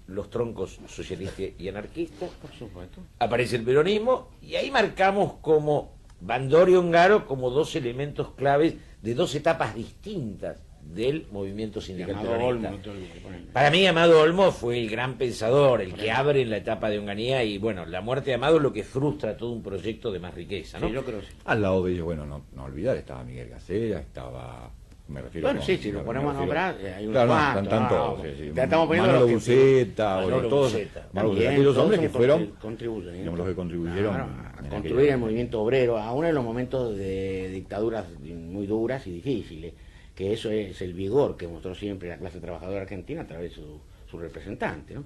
S1: los troncos socialistas y anarquistas,
S2: Por supuesto.
S1: aparece el peronismo, y ahí marcamos como Bandori y Ongaro como dos elementos claves de dos etapas distintas del movimiento sindical
S2: Amado
S1: peronista.
S2: Olmo, no te olvides, por ejemplo.
S1: Para mí Amado Olmo fue el gran pensador, el que abre la etapa de Onganía, y bueno, la muerte de Amado es lo que frustra todo un proyecto de más riqueza, ¿no?
S2: Sí, yo creo que sí.
S3: Al lado de ellos, bueno, no olvidar, estaba Miguel Gacera, estaba... Me refiero
S2: Bueno, sí, si lo
S3: me
S2: ponemos a
S3: refiero-
S2: nombrar, hay unos
S3: claro,
S2: cuantos,
S3: están todos,
S2: vamos.
S3: sí, sí.
S2: Ya estamos poniendo
S3: Manolo
S2: los que-
S3: Buceta,
S1: Manolo
S3: todos,
S1: Buceta.
S3: Manolo Buceta,
S2: También,
S3: aquellos
S2: todos
S3: hombres que
S2: son
S3: fueron,
S2: contribuyen, ¿eh?
S3: digamos, los que contribuyeron
S2: Claro,
S3: en
S2: a
S3: aquella
S2: construir el
S3: época.
S2: movimiento obrero, aún en los momentos de dictaduras muy duras y difíciles, que eso es el vigor que mostró siempre la clase trabajadora argentina a través de su representante, ¿no?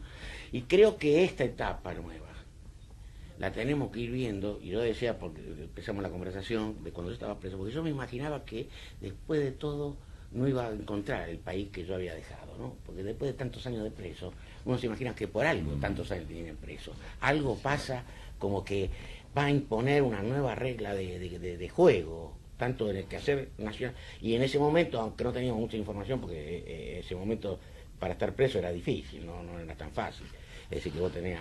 S2: Y creo que esta etapa nueva la tenemos que ir viendo, y yo decía, porque empezamos la conversación de cuando yo estaba preso, porque yo me imaginaba que después de todo no iba a encontrar el país que yo había dejado, ¿no? Porque después de tantos años de preso, uno se imagina que por algo tantos años tienen preso. Algo pasa como que va a imponer una nueva regla de juego, tanto en el quehacer nacional. Y en ese momento, aunque no teníamos mucha información, porque ese momento para estar preso era difícil, no era tan fácil. Es decir, que vos tenías,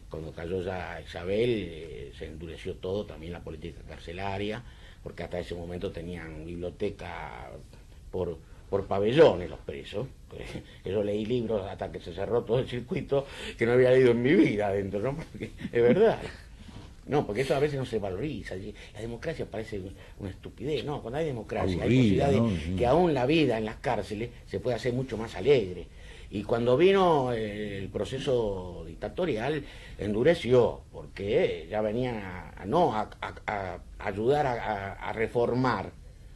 S2: cuando cayó ya Isabel, se endureció todo, también la política carcelaria, porque hasta ese momento tenían biblioteca por pabellones los presos. Yo leí libros hasta que se cerró todo el circuito que no había leído en mi vida adentro, ¿no? Porque es verdad. No, porque eso a veces no se valoriza. La democracia parece una estupidez. No, cuando hay democracia hay
S3: Aburrida,
S2: posibilidad de
S3: ¿no? Sí.
S2: que aún la vida en las cárceles se puede hacer mucho más alegre. Y cuando vino el proceso dictatorial, endureció, porque ya venían a ayudar a reformar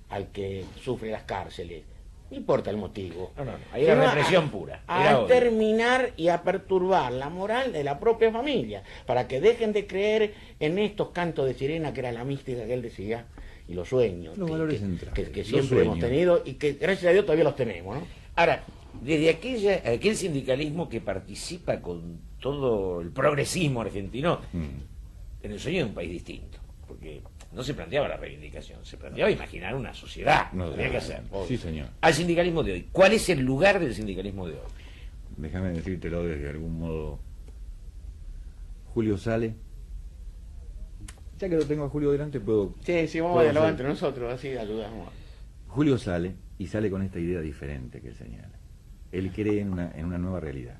S2: al que sufre las cárceles. No importa el motivo.
S1: No. Ahí era represión pura. Era
S2: A
S1: odio.
S2: terminar y a perturbar la moral de la propia familia, para que dejen de creer en estos cantos de sirena, que era la mística que él decía, y los sueños
S3: Los valores centrales,
S2: que
S3: los
S2: siempre
S3: sueños.
S2: hemos tenido y que gracias a Dios todavía los tenemos, ¿no?
S1: Ahora, desde aquel sindicalismo que participa con todo el progresismo argentino, en el sueño de un país distinto, porque no se planteaba la reivindicación, se planteaba imaginar una sociedad,
S3: No,
S1: había que hacer.
S3: Sí, señor.
S1: Al sindicalismo de hoy, ¿cuál es el lugar del sindicalismo de hoy?
S3: Déjame decírtelo desde algún modo. Julio sale. Ya que lo tengo a Julio delante, puedo...
S2: Sí, vamos
S3: puedo
S2: a dialogar
S3: hacer-
S2: entre nosotros, así ayudamos.
S3: Julio sale y sale con esta idea diferente que él señala. Él cree en una nueva realidad.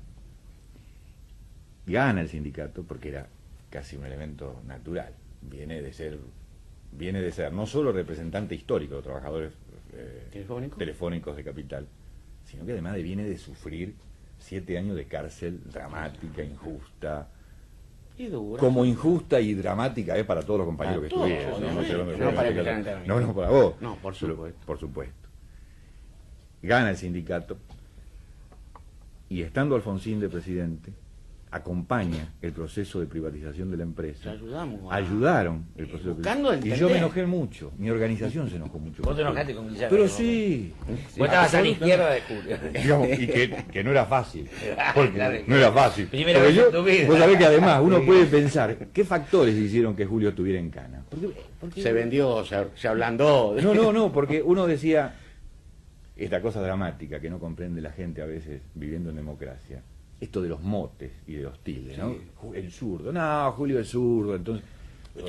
S3: Gana el sindicato porque era casi un elemento natural. Viene de ser no solo representante histórico de los trabajadores telefónicos de Capital, sino que además viene de sufrir 7 años de cárcel dramática, injusta.
S2: Y dura.
S3: Como injusta y dramática es para todos los compañeros
S2: Para
S3: que
S2: todos,
S3: estuvieron.
S2: obviamente. No para el presidente.
S3: No para vos.
S2: No, por
S3: Pero,
S2: supuesto.
S3: por supuesto. Gana el sindicato y estando Alfonsín de presidente, acompaña el proceso de privatización de la empresa.
S2: Ayudamos.
S3: Ayudaron el proceso de
S2: buscando
S3: privatización. Y yo me
S2: entender.
S3: enojé mucho. Mi organización se enojó mucho.
S1: Vos te enojaste con Guillermo.
S3: Pero
S1: ¿no?
S3: sí.
S1: Vos estabas a la izquierda de Julio.
S3: Digamos, y que no era fácil. Porque
S1: Claro,
S3: no era fácil.
S1: primera
S3: Porque
S1: vez en tu vida.
S3: vos sabés que además uno puede pensar, ¿qué factores hicieron que Julio estuviera en cana? Porque
S2: Se vendió, se ablandó.
S3: no, porque uno decía, esta cosa dramática que no comprende la gente a veces viviendo en democracia, esto de los motes y de los tildes, ¿no? El zurdo, no, Julio es zurdo, entonces,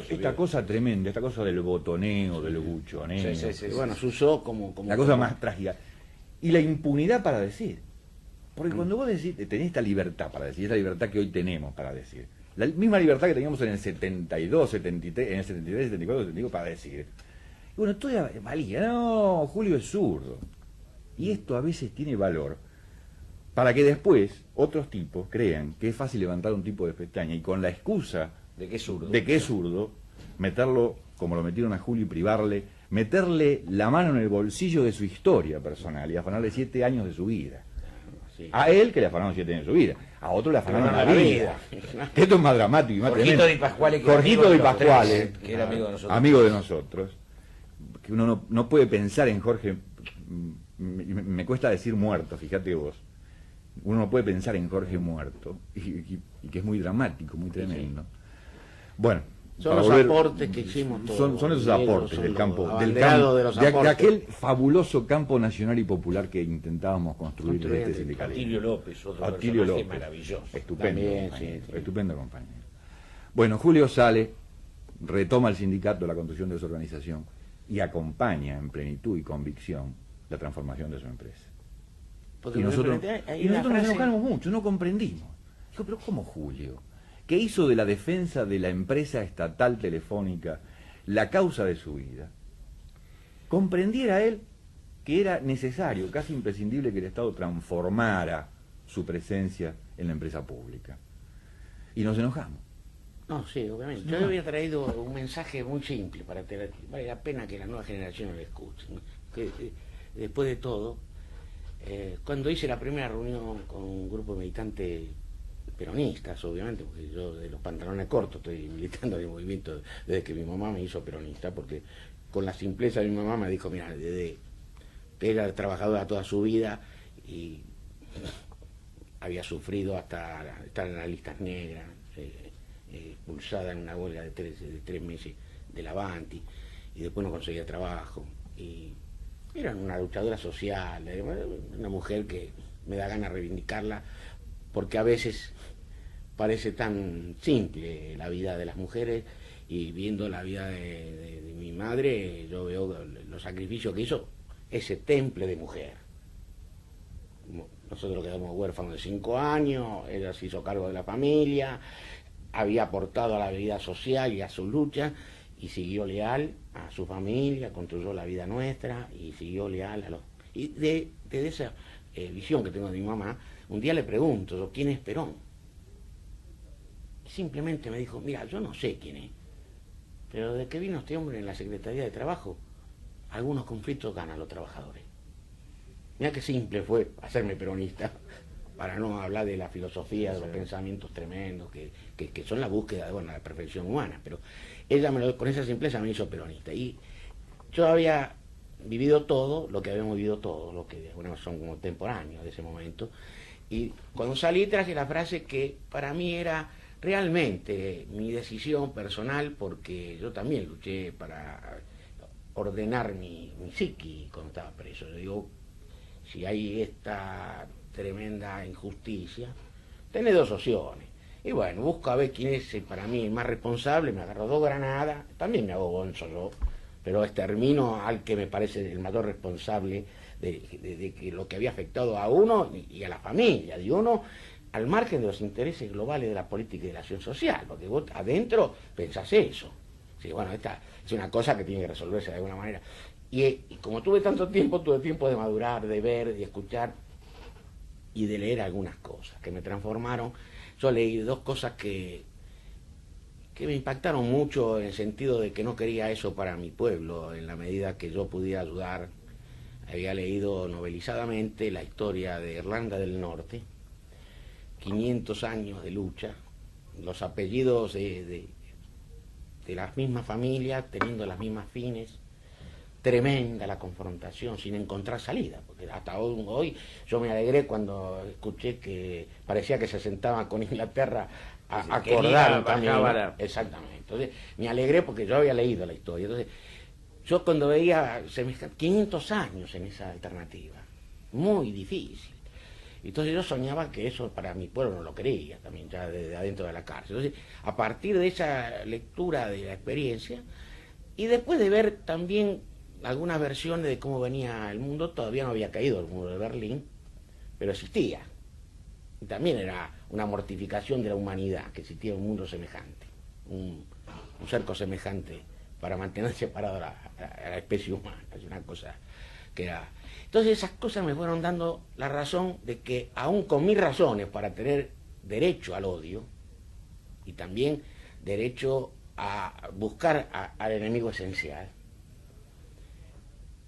S3: esta cosa tremenda, esta cosa del botoneo, del buchoneo,
S1: Sí.
S2: Y bueno, se usó como
S3: la cosa más trágica. Y la impunidad para decir. Porque cuando vos decís, tenés esta libertad para decir, esta libertad que hoy tenemos para decir, la misma libertad que teníamos en el 72, 73, en el 73, 74, 75 para decir. Y bueno, todo valía, no, Julio es zurdo. Y esto a veces tiene valor para que después otros tipos crean que es fácil levantar un tipo de pestaña y con la excusa
S1: ¿De qué zurdo?
S3: de que es zurdo, meterlo como lo metieron a Julio y privarle, meterle la mano en el bolsillo de su historia personal y afanarle 7 años de su vida.
S2: Sí.
S3: A él que le afanaron 7 años de su vida, a otro le afanaron
S2: Pero
S3: la
S2: la
S3: vida. Que esto es más dramático y más
S1: Jorgito
S3: tremendo.
S1: Di Pasquale, que era
S3: Jorgito
S1: amigo de
S3: Di
S1: los
S3: Pasquale,
S1: tres, que era amigo de nosotros.
S3: amigo de nosotros, que uno no puede pensar en Jorge, me cuesta decir muerto, fíjate vos. Uno no puede pensar en Jorge muerto, y que es muy dramático, muy tremendo. Bueno,
S2: Son
S3: para
S2: los
S3: volver-
S2: aportes que hicimos todos.
S3: son esos
S2: Diego,
S3: aportes
S2: son
S3: del
S2: los
S3: campo,
S2: abanderados de los
S3: de
S2: aportes.
S3: aquel fabuloso campo nacional y popular que intentábamos construir en este sindicalismo.
S1: Atilio López, otro
S3: Atilio
S1: personaje
S3: López,
S1: maravilloso.
S3: estupendo,
S2: También,
S3: compañero,
S2: sí, sí.
S3: estupendo compañero. Bueno, Julio sale, retoma el sindicato, la construcción de su organización y acompaña en plenitud y convicción la transformación de su empresa.
S2: Porque
S3: Y nosotros,
S2: hay una
S3: nos
S2: frase-
S3: enojamos mucho, no comprendimos. Dijo, pero ¿cómo Julio? Que hizo de la defensa de la empresa estatal telefónica la causa de su vida. Comprendiera él que era necesario, casi imprescindible, que el Estado transformara su presencia en la empresa pública. Y nos enojamos.
S2: No, sí, obviamente. Yo le había traído un mensaje muy simple para tener. Vale la pena que las nuevas generaciones lo escuchen. Que después de todo, cuando hice la primera reunión con un grupo de militantes peronistas, obviamente, porque yo de los pantalones cortos estoy militando en el movimiento desde que mi mamá me hizo peronista, porque con la simpleza de mi mamá me dijo, mira, desde que era trabajadora toda su vida y había sufrido hasta estar en las listas negras, expulsada en una huelga de 3 meses del Avanti, y después no conseguía trabajo, y era una luchadora social, una mujer que me da ganas de reivindicarla, porque a veces parece tan simple la vida de las mujeres, y viendo la vida de mi madre, yo veo los sacrificios que hizo ese temple de mujer. Nosotros quedamos huérfanos de 5 años, ella se hizo cargo de la familia, había aportado a la vida social y a su lucha, y siguió leal a su familia, construyó la vida nuestra, y siguió leal a los... Y desde esa visión que tengo de mi mamá, un día le pregunto, yo, ¿quién es Perón? Simplemente me dijo, mira, yo no sé quién es, pero desde que vino este hombre en la Secretaría de Trabajo, algunos conflictos ganan los trabajadores. Mira qué simple fue hacerme peronista, para no hablar de la filosofía, de los pensamientos tremendos, que son la búsqueda de la perfección humana, pero ella con esa simpleza me hizo peronista. Y yo había vivido todo lo que habíamos vivido todos, lo que bueno, son contemporáneos de ese momento, y cuando salí traje la frase que para mí era realmente mi decisión personal, porque yo también luché para ordenar mi psiqui cuando estaba preso. Yo digo, si hay esta tremenda injusticia, tenés dos opciones. Y bueno, busco a ver quién es para mí el más responsable, me agarro 2 granadas, también me hago gonzo yo, pero extermino al que me parece el mayor responsable de que lo que había afectado a uno y a la familia de uno, al margen de los intereses globales de la política y de la acción social, porque vos adentro pensás eso. Sí, bueno, esta es una cosa que tiene que resolverse de alguna manera. Y como tuve tanto tiempo, tuve tiempo de madurar, de ver, de escuchar y de leer algunas cosas que me transformaron. Yo leí 2 cosas que me impactaron mucho, en el sentido de que no quería eso para mi pueblo, en la medida que yo pudiera ayudar. Había leído novelizadamente la historia de Irlanda del Norte, 500 años de lucha, los apellidos de las mismas familias, teniendo las mismas fines, tremenda la confrontación, sin encontrar salida, porque hasta hoy yo me alegré cuando escuché que parecía que se sentaban con Inglaterra a acordar un camino. Exactamente. Entonces me alegré porque yo había leído la historia. Entonces yo cuando veía 500 años en esa alternativa, muy difícil. Entonces yo soñaba que eso para mi pueblo no lo quería, también ya desde adentro de la cárcel. Entonces, a partir de esa lectura de la experiencia, y después de ver también algunas versiones de cómo venía el mundo, todavía no había caído el muro de Berlín, pero existía. Y también era una mortificación de la humanidad, que existía un mundo semejante, un cerco semejante para mantener separado a la especie humana. Es una cosa que era... Entonces esas cosas me fueron dando la razón de que, aún con mis razones para tener derecho al odio, y también derecho a buscar al enemigo esencial,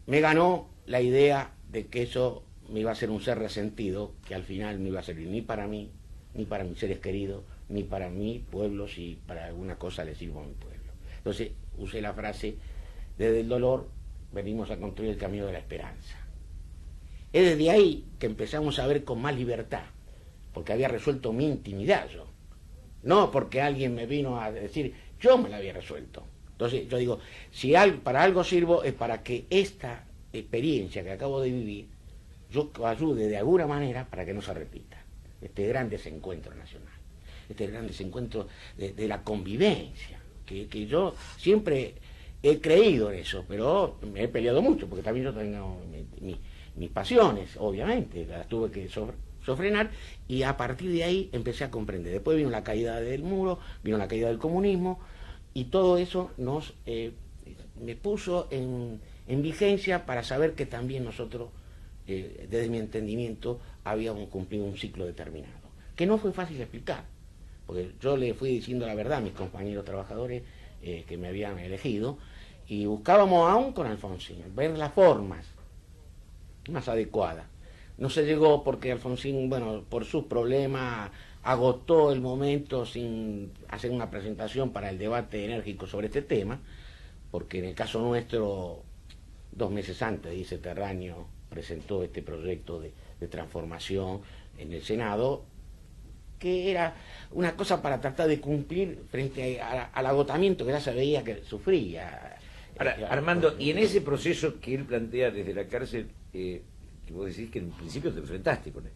S2: me ganó la idea de que eso me iba a hacer un ser resentido, que al final no iba a servir ni para mí, ni para mis seres queridos, ni para mi pueblo, si para alguna cosa le sirvo a mi pueblo. Entonces usé la frase, desde el dolor venimos a construir el camino de la esperanza. Es desde ahí que empezamos a ver con más libertad, porque había resuelto mi intimidad yo, no porque alguien me vino a decir, yo me la había resuelto. Entonces yo digo, si para algo sirvo es para que esta experiencia que acabo de vivir, yo ayude de alguna manera para que no se repita este gran desencuentro nacional, este gran desencuentro de la convivencia, que yo siempre he creído en eso, pero me he peleado mucho, porque también yo tengo mis pasiones, obviamente, las tuve que sofrenar, y a partir de ahí empecé a comprender. Después vino la caída del muro, vino la caída del comunismo, y todo eso me puso en vigencia para saber que también nosotros, desde mi entendimiento, habíamos cumplido un ciclo determinado, que no fue fácil de explicar, porque yo le fui diciendo la verdad a mis compañeros trabajadores que me habían elegido, y buscábamos aún con Alfonsín ver las formas más adecuadas. No se llegó porque Alfonsín, bueno, por sus problemas, agotó el momento sin hacer una presentación para el debate enérgico sobre este tema, porque en el caso nuestro, 2 meses antes, dice Terráneo, presentó este proyecto de transformación en el Senado, que era una cosa para tratar de cumplir frente al agotamiento que ya se veía que sufría.
S1: Ahora, Armando, y en ese proceso que él plantea desde la cárcel, que vos decís que en principio te enfrentaste con él.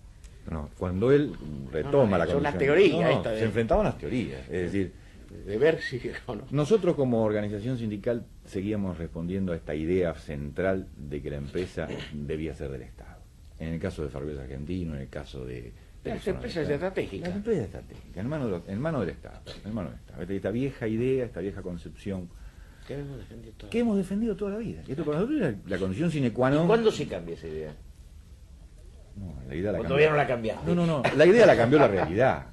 S3: No, cuando él retoma la
S2: son
S3: condición,
S2: las teorías,
S3: se enfrentaban las teorías, es decir,
S2: de ver si o no.
S3: nosotros como organización sindical seguíamos respondiendo a esta idea central de que la empresa debía ser del Estado. En el caso de Ferrocarriles Argentinos, en el caso de
S2: las empresas estratégicas.
S3: Las empresas estratégicas, en mano del Estado, en mano del Estado. Esta vieja idea, esta vieja concepción que hemos defendido toda la vida. Y esto para nosotros es la condición sine qua non.
S1: ¿Cuándo se cambia esa idea?
S3: No, la idea la
S1: ¿O
S3: cambió.
S1: todavía no la cambiaste?
S3: No, la idea la cambió la realidad.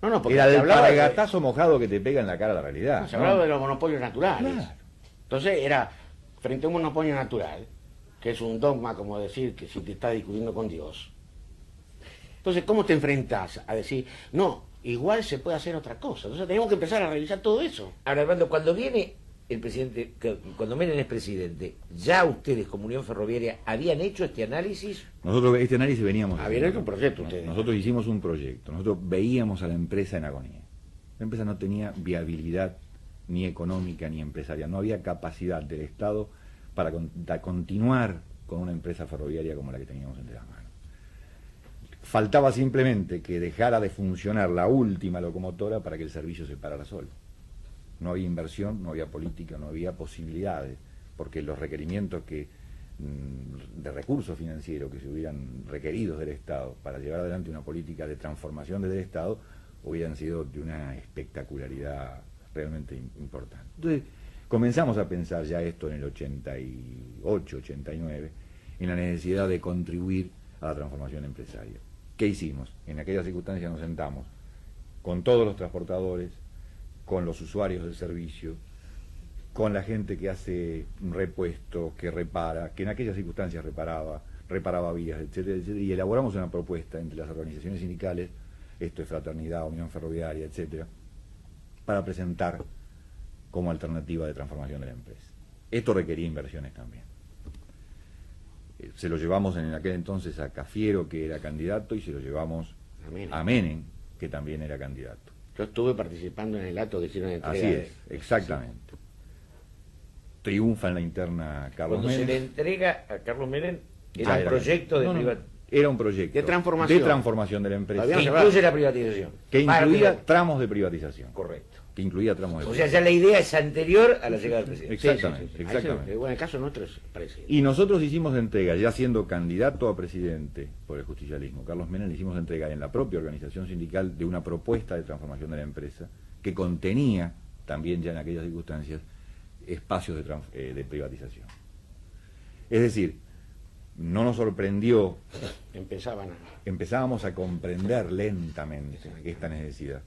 S2: No, porque
S3: Era
S2: se
S3: del
S2: hablaba
S3: paragatazo mojado que te pega en la cara la realidad.
S2: se
S3: ¿no?
S2: hablaba de los monopolios naturales.
S3: Claro.
S2: Entonces era, frente a un monopolio natural, que es un dogma como decir que si te estás discutiendo con Dios. Entonces, ¿cómo te enfrentás a decir, no, igual se puede hacer otra cosa? Entonces tenemos que empezar a revisar todo eso.
S1: Ahora, Armando, cuando viene el presidente, cuando Menem es presidente, ¿ya ustedes como Unión Ferroviaria habían hecho este análisis?
S3: Nosotros este análisis veníamos
S2: Habían
S3: haciendo.
S2: hecho un proyecto ustedes.
S3: Nosotros hicimos un proyecto. Nosotros veíamos a la empresa en agonía. La empresa no tenía viabilidad ni económica ni empresarial. No había capacidad del Estado para continuar con una empresa ferroviaria como la que teníamos entre las manos. Faltaba simplemente que dejara de funcionar la última locomotora para que el servicio se parara solo. No había inversión, no había política, no había posibilidades, porque los requerimientos de recursos financieros que se hubieran requerido del Estado para llevar adelante una política de transformación del Estado hubieran sido de una espectacularidad realmente importante. Entonces comenzamos a pensar ya esto en el 88, 89, en la necesidad de contribuir a la transformación empresarial. ¿Qué hicimos? En aquellas circunstancias nos sentamos con todos los transportadores, con los usuarios del servicio, con la gente que hace repuestos, que repara, que en aquellas circunstancias reparaba vías, etcétera, etcétera, y elaboramos una propuesta entre las organizaciones sindicales, esto es Fraternidad, Unión Ferroviaria, etcétera, para presentar como alternativa de transformación de la empresa. Esto requería inversiones también. Se lo llevamos en aquel entonces a Cafiero, que era candidato, y se lo llevamos a Menem, que también era candidato.
S2: Yo estuve participando en el acto que hicieron entrega.
S3: Así es, exactamente. Triunfa en la interna Carlos
S1: Cuando se
S3: Menem.
S1: le entrega a Carlos Menem,
S3: Ya
S1: era un proyecto de
S3: no, no,
S1: privatización.
S3: Era un proyecto
S2: De transformación.
S3: de la empresa,
S2: Todavía
S1: Que
S2: no se va.
S1: incluye la privatización.
S3: que
S1: Parte
S3: incluía
S1: de-
S3: tramos de privatización.
S1: Correcto.
S3: Que incluía tramos de
S1: O sea,
S3: privatización.
S1: ya la idea es anterior a la llegada del presidente.
S3: Exactamente,
S2: Ahí
S3: exactamente.
S2: bueno, en el caso nuestro es parecido.
S3: Y nosotros hicimos entrega, ya siendo candidato a presidente por el justicialismo, Carlos Menem, le hicimos entrega en la propia organización sindical de una propuesta de transformación de la empresa que contenía, también ya en aquellas circunstancias, espacios de privatización. Es decir, no nos sorprendió, empezábamos a comprender lentamente esta necesidad.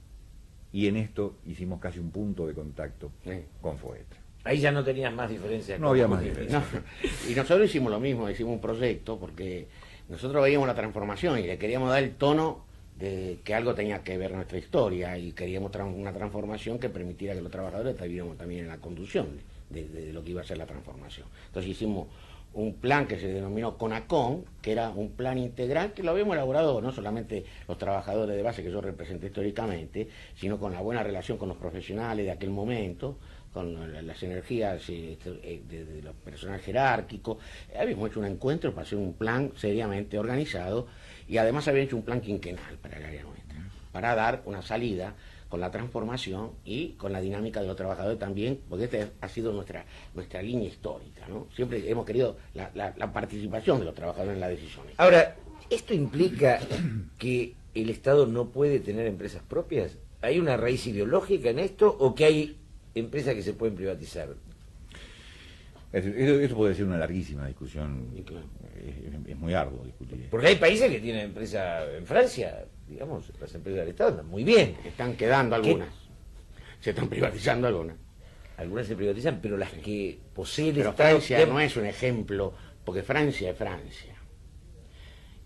S3: Y en esto hicimos casi un punto de contacto con Foetra.
S1: Ahí ya no tenías más diferencias.
S3: No había más
S1: con-
S3: diferencia.
S2: No, y nosotros hicimos lo mismo, hicimos un proyecto porque nosotros veíamos la transformación y le queríamos dar el tono de que algo tenía que ver nuestra historia y queríamos una transformación que permitiera que los trabajadores estuviéramos también en la conducción de lo que iba a ser la transformación. Entonces hicimos un plan que se denominó CONACON, que era un plan integral que lo habíamos elaborado no solamente los trabajadores de base que yo representé históricamente, sino con la buena relación con los profesionales de aquel momento, con las energías de los personal jerárquico. Habíamos hecho un encuentro para hacer un plan seriamente organizado y además habíamos hecho un plan quinquenal para el área nuestra, para dar una salida con la transformación y con la dinámica de los trabajadores también, porque esta ha sido nuestra línea histórica, ¿no? Siempre hemos querido la participación de los trabajadores en las decisiones.
S1: Ahora, ¿esto implica que el Estado no puede tener empresas propias? ¿Hay una raíz ideológica en esto o que hay empresas que se pueden privatizar?
S3: Eso puede ser una larguísima discusión,
S2: Y claro.
S3: es muy arduo discutir.
S1: Porque hay países que tienen empresas en Francia, digamos, las empresas del Estado andan muy bien.
S2: Están quedando algunas, se están privatizando algunas.
S1: Algunas se privatizan, pero las que posee el
S2: Pero
S1: Estado...
S2: Francia no es un ejemplo, porque Francia es Francia.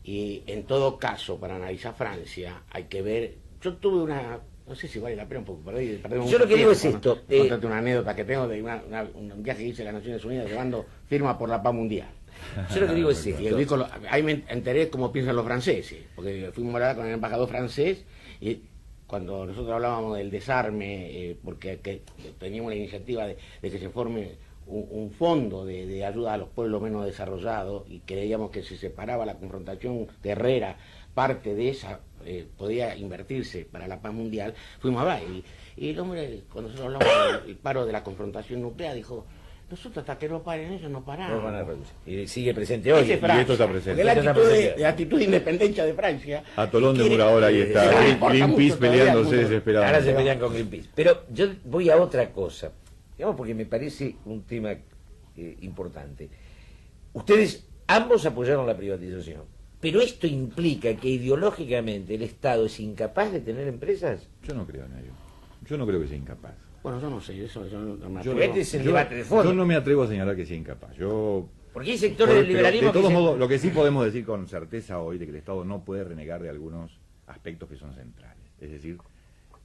S2: Y en todo caso, para analizar Francia, hay que ver... Yo tuve una... No sé si vale la pena un poco, perdemos
S1: Yo lo
S2: mucho
S1: que digo es
S2: tiempo, ¿no?
S1: esto,
S2: Contarte una anécdota que tengo de un viaje que hice a las Naciones Unidas llevando firma por la paz mundial.
S1: Yo lo que digo es
S2: Y
S1: esto.
S2: ahí me enteré cómo piensan los franceses, porque fuimos a hablar con el embajador francés y cuando nosotros hablábamos del desarme, porque teníamos la iniciativa de que se forme un fondo de ayuda a los pueblos menos desarrollados y creíamos que si se separaba la confrontación guerrera, parte de esa podía invertirse para la paz mundial, fuimos a hablar y el hombre, cuando nosotros hablamos del paro de la confrontación nuclear, dijo: nosotros hasta que no paren ellos no paramos.
S1: No van a reducir. Y sigue presente hoy.
S2: Ese es Francia,
S3: esto está presente.
S2: porque la
S1: Esto está
S2: actitud
S1: presente.
S2: de actitud de independencia de Francia.
S3: Atolón de
S2: quiere-
S3: Murador ahí está,
S2: le importa
S3: Greenpeace
S2: mucho todavía al
S3: peleándose
S2: mundo.
S1: Ahora se
S3: desesperadamente.
S1: pelean con Greenpeace. Pero yo voy a otra cosa, digamos, porque me parece un tema importante. Ustedes ambos apoyaron la privatización. Pero esto implica que ideológicamente el Estado es incapaz de tener empresas.
S3: Yo no creo en ello. Yo no creo que sea incapaz.
S2: Bueno, yo no sé, eso yo no me
S3: Yo,
S2: atrevo.
S1: Este es el debate de fondo.
S3: yo no me atrevo a señalar que sea incapaz.
S1: Porque hay sectores del
S3: Pero,
S1: liberalismo
S3: de todos
S1: que dicen,
S3: modos, lo que sí podemos decir con certeza hoy de que el Estado no puede renegar de algunos aspectos que son centrales. Es decir,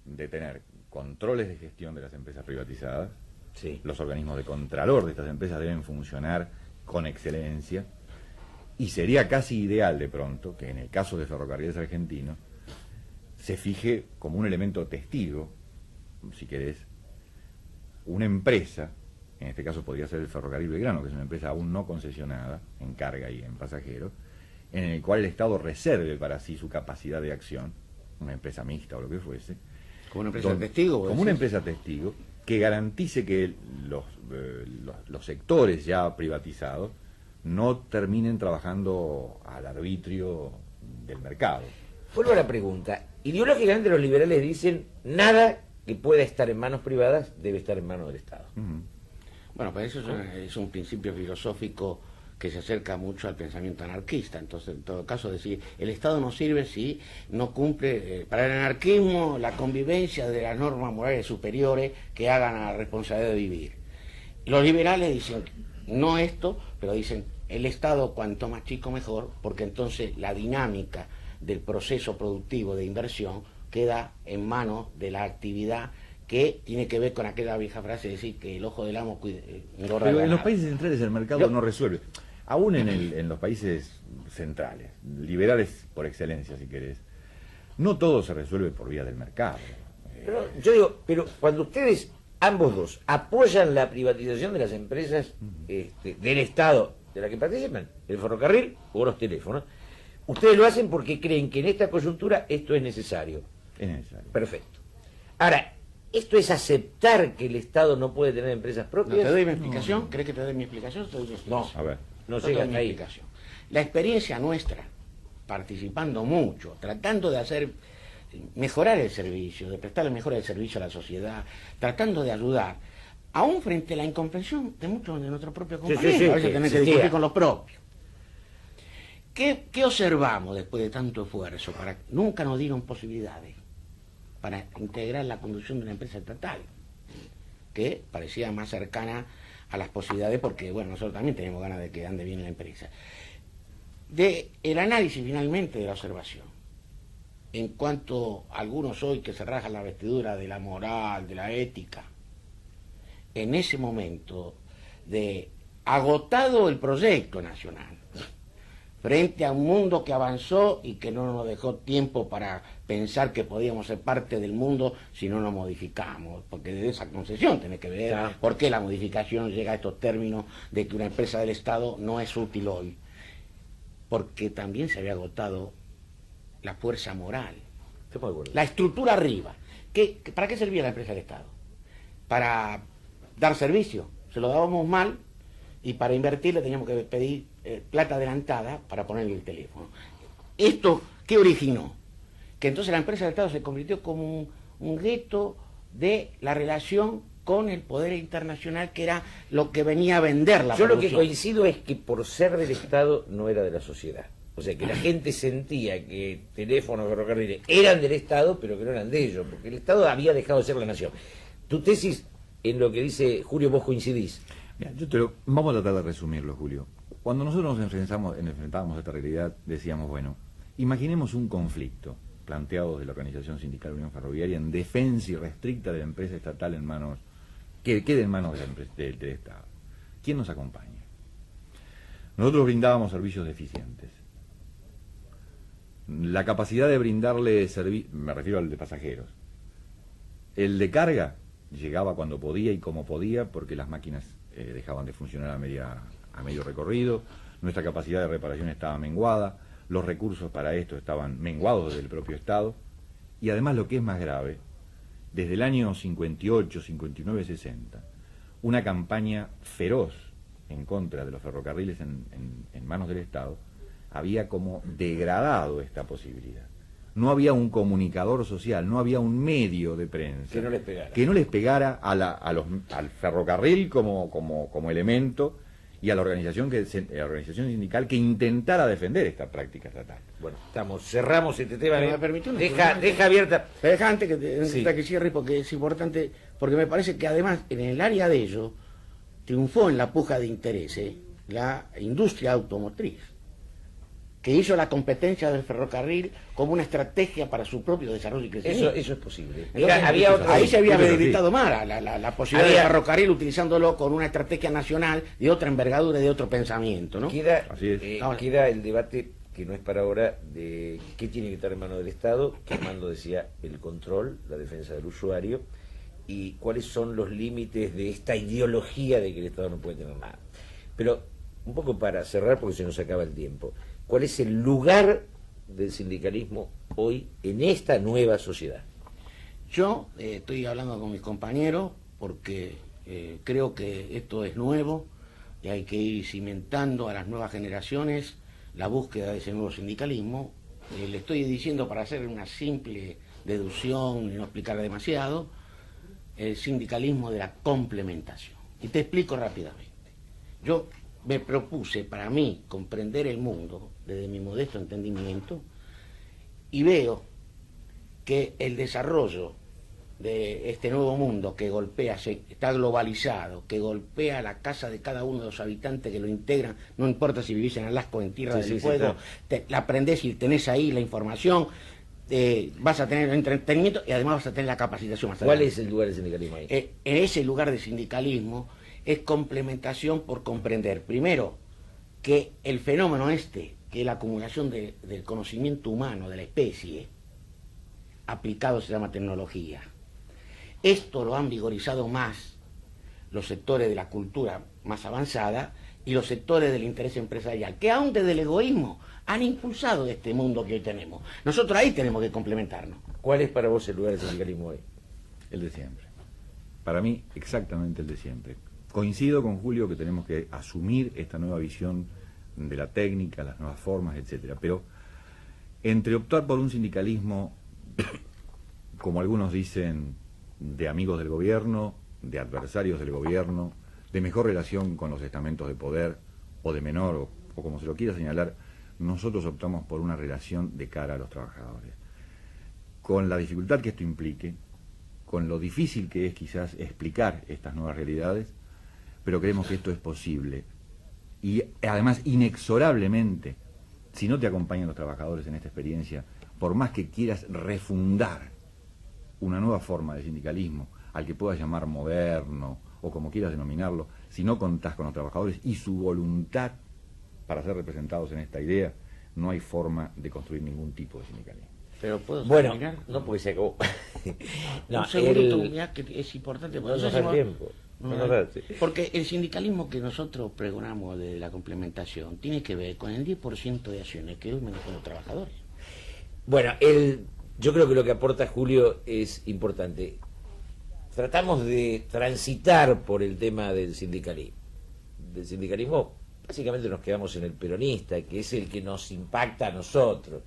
S3: de tener controles de gestión de las empresas privatizadas.
S1: sí.
S3: Los organismos de contralor de estas empresas deben funcionar con excelencia. Y sería casi ideal de pronto que en el caso de Ferrocarriles Argentinos se fije como un elemento testigo, si querés, una empresa, en este caso podría ser el Ferrocarril Belgrano, que es una empresa aún no concesionada en carga y en pasajeros, en el cual el Estado reserve para sí su capacidad de acción, una empresa mixta o lo que fuese.
S2: Como una empresa testigo.
S3: Como una empresa testigo que garantice que los sectores ya privatizados no terminen trabajando al arbitrio del mercado.
S1: Vuelvo a la pregunta. Ideológicamente los liberales dicen nada que pueda estar en manos privadas debe estar en manos del Estado.
S2: Bueno, pues eso es un principio filosófico que se acerca mucho al pensamiento anarquista. Entonces, en todo caso, decir, el Estado no sirve si no cumple, para el anarquismo, la convivencia de las normas morales superiores que hagan a la responsabilidad de vivir. Los liberales dicen, no esto, pero dicen, el Estado cuanto más chico mejor, porque entonces la dinámica del proceso productivo de inversión queda en manos de la actividad que tiene que ver con aquella vieja frase de decir que el ojo del amo engorda
S3: Pero
S2: el
S3: en los
S2: ganado.
S3: países centrales el mercado no resuelve. Aún en los países centrales, liberales por excelencia, si querés, no todo se resuelve por vía del mercado.
S1: Pero yo digo, pero cuando ustedes, ambos dos, apoyan la privatización de las empresas del Estado de la que participan, el ferrocarril o los teléfonos, ustedes lo hacen porque creen que en esta coyuntura esto es necesario.
S3: Es necesario.
S1: Perfecto. Ahora, ¿esto es aceptar que el Estado no puede tener empresas
S2: ¿No
S1: propias?
S2: te doy mi explicación? ¿Crees que te doy mi explicación? Te doy mi explicación.
S3: A ver.
S1: No
S2: Yo te doy
S1: llega
S2: mi
S1: hasta ahí.
S2: explicación. La experiencia nuestra, participando mucho, tratando de hacer mejorar el servicio, de prestarle mejor el servicio a la sociedad, tratando de ayudar, aún frente a la incomprensión de muchos de nuestros propios
S1: Sí,
S2: compañeros,
S1: sí,
S2: a veces
S1: que
S2: tenés que
S1: existía.
S2: discutir con los propios. ¿Qué observamos después de tanto esfuerzo? Nunca nos dieron posibilidades para integrar la conducción de una empresa estatal, que parecía más cercana a las posibilidades, porque bueno, nosotros también tenemos ganas de que ande bien la empresa. El análisis finalmente de la observación, en cuanto a algunos hoy que se rajan la vestidura de la moral, de la ética, en ese momento de agotado el proyecto nacional, frente a un mundo que avanzó y que no nos dejó tiempo para pensar que podíamos ser parte del mundo si no nos modificamos, porque de esa concesión tiene que ver
S1: Claro.
S2: por qué la modificación llega a estos términos de que una empresa del Estado no es útil hoy, porque también se había agotado la fuerza moral,
S1: Estamos de acuerdo.
S2: la estructura arriba. ¿Para qué servía la empresa del Estado? Para dar servicio, se lo dábamos mal, y para invertir le teníamos que pedir plata adelantada para ponerle el teléfono. ¿Esto qué originó? Que entonces la empresa del Estado se convirtió como un gueto de la relación con el poder internacional, que era lo que venía a vender la
S1: Yo lo que
S2: producción.
S1: coincido es que por ser del Estado no era de la sociedad. O sea, que la gente sentía que teléfonos, ferrocarriles eran del Estado, pero que no eran de ellos, porque el Estado había dejado de ser la nación. Tu tesis, en lo que dice Julio, vos coincidís.
S3: Mira, vamos a tratar de resumirlo, Julio. Cuando nosotros nos enfrentábamos a esta realidad, decíamos, bueno, imaginemos un conflicto planteado desde la Organización Sindical Unión Ferroviaria en defensa irrestricta de la empresa estatal en manos, que quede en manos del Estado. ¿Quién nos acompaña? Nosotros brindábamos servicios deficientes. La capacidad de brindarle servicio, me refiero al de pasajeros. El de carga llegaba cuando podía y como podía, porque las máquinas dejaban de funcionar a medio recorrido, nuestra capacidad de reparación estaba menguada, los recursos para esto estaban menguados desde el propio Estado, y además, lo que es más grave, desde el año 58, 59, 60, una campaña feroz en contra de los ferrocarriles en manos del Estado había como degradado esta posibilidad. No había un comunicador social, no había un medio de prensa
S1: Que no les pegara.
S3: que no les pegara al ferrocarril como elemento y a la organización sindical que intentara defender esta práctica estatal.
S1: Bueno, cerramos este tema.
S2: Pero me permite una
S1: Deja abierta.
S2: Pero deja antes que,
S1: Sí.
S2: que cierre, porque es importante, porque me parece que además en el área de ello triunfó en la puja de intereses la industria automotriz, que hizo la competencia del ferrocarril como una estrategia para su propio desarrollo y crecimiento.
S1: Eso es posible.
S2: Entonces,
S1: Había otro-
S2: ahí se había
S3: Eso sí.
S2: debilitado más la posibilidad
S1: Había-
S2: del ferrocarril utilizándolo con una estrategia nacional de otra envergadura y de otro pensamiento, ¿no?
S3: Así es.
S1: Queda el debate, que no es para ahora, de qué tiene que estar en manos del Estado, que Armando decía el control, la defensa del usuario, y cuáles son los límites de esta ideología de que el Estado no puede tener nada. Pero, un poco para cerrar, porque se nos acaba el tiempo, ¿cuál es el lugar del sindicalismo hoy en esta nueva sociedad?
S2: Yo estoy hablando con mis compañeros porque creo que esto es nuevo y hay que ir cimentando a las nuevas generaciones la búsqueda de ese nuevo sindicalismo. Le estoy diciendo, para hacer una simple deducción y no explicar demasiado, el sindicalismo de la complementación. Y te explico rápidamente. Yo me propuse para mí comprender el mundo desde mi modesto entendimiento y veo que el desarrollo de este nuevo mundo que golpea, está globalizado, que golpea la casa de cada uno de los habitantes que lo integran, no importa si vivís en Alasco o en Tierra
S1: Sí,
S2: del
S1: sí,
S2: Fuego,
S1: claro.
S2: la aprendés y tenés ahí la información, vas a tener el entretenimiento y además vas a tener la capacitación más
S1: ¿Cuál
S2: adelante.
S1: es el lugar del sindicalismo ahí?
S2: En ese lugar de sindicalismo es complementación por comprender, primero, que el fenómeno que es la acumulación del conocimiento humano de la especie, aplicado se llama tecnología. Esto lo han vigorizado más los sectores de la cultura más avanzada y los sectores del interés empresarial, que aún desde el egoísmo han impulsado este mundo que hoy tenemos. Nosotros ahí tenemos que complementarnos.
S1: ¿Cuál es para vos el lugar del sindicalismo hoy?
S3: El de siempre. Para mí, exactamente el de siempre. Coincido con Julio que tenemos que asumir esta nueva visión de la técnica, las nuevas formas, etcétera. Pero entre optar por un sindicalismo, como algunos dicen, de amigos del gobierno, de adversarios del gobierno, de mejor relación con los estamentos de poder, o de menor, o como se lo quiera señalar, nosotros optamos por una relación de cara a los trabajadores. Con la dificultad que esto implique, con lo difícil que es quizás explicar estas nuevas realidades, pero creemos que esto es posible. Y además, inexorablemente, si no te acompañan los trabajadores en esta experiencia, por más que quieras refundar una nueva forma de sindicalismo, al que puedas llamar moderno, o como quieras denominarlo, si no contás con los trabajadores y su voluntad para ser representados en esta idea, no hay forma de construir ningún tipo de sindicalismo.
S2: Pero puedo
S1: Bueno,
S2: terminar?
S1: no, porque se acabó.
S2: Un segundito, mirá, que es importante.
S1: No
S2: porque
S1: nos
S2: nosotros
S1: da tiempo.
S2: no,
S1: No nos da, sí.
S2: Porque el sindicalismo que nosotros pregonamos de la complementación tiene que ver con el 10% de acciones que hoy manejan los trabajadores.
S1: Bueno, yo creo que lo que aporta Julio es importante. Tratamos de transitar por el tema del sindicalismo. Del sindicalismo, básicamente nos quedamos en el peronista, que es el que nos impacta a nosotros.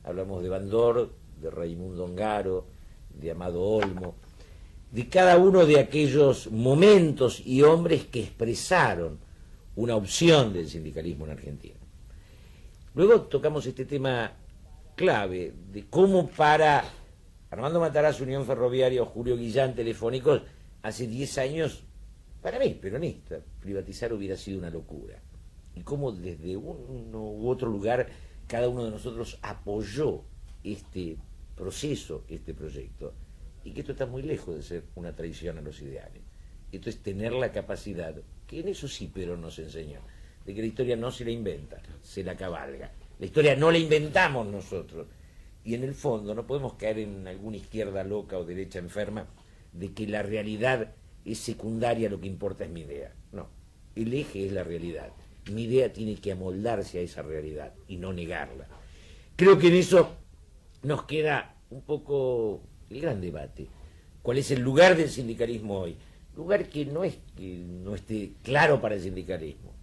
S1: Hablamos de Bandor, de Raimundo Ongaro, de Amado Olmo, de cada uno de aquellos momentos y hombres que expresaron una opción del sindicalismo en Argentina. Luego tocamos este tema clave de cómo para Armando Matarazzo, Unión Ferroviaria, o Julio Guillán, Telefónicos, hace 10 años, para mí, peronista, privatizar hubiera sido una locura. Y cómo desde uno u otro lugar cada uno de nosotros apoyó este proceso, este proyecto, y que esto está muy lejos de ser una traición a los ideales. Esto es tener la capacidad, que en eso sí Perón nos enseñó, de que la historia no se la inventa, se la cabalga. La historia no la inventamos nosotros. Y en el fondo no podemos caer en alguna izquierda loca o derecha enferma de que la realidad es secundaria, lo que importa es mi idea. No, el eje es la realidad. Mi idea tiene que amoldarse a esa realidad y no negarla. Creo que en eso nos queda un poco el gran debate. ¿Cuál es el lugar del sindicalismo hoy? Lugar que no es que no esté claro para el sindicalismo.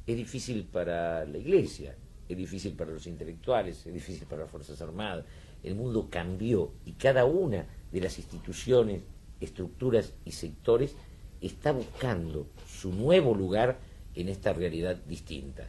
S1: Es difícil para la Iglesia, es difícil para los intelectuales, es difícil para las Fuerzas Armadas. El mundo cambió y cada una de las instituciones, estructuras y sectores está buscando su nuevo lugar en esta realidad distinta,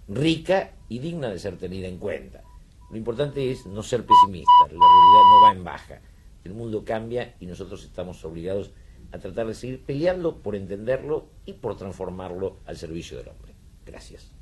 S1: rica y digna de ser tenida en cuenta. Lo importante es no ser pesimista, la realidad no va en baja, el mundo cambia y nosotros estamos obligados a tratar de seguir peleando por entenderlo y por transformarlo al servicio del hombre. Gracias.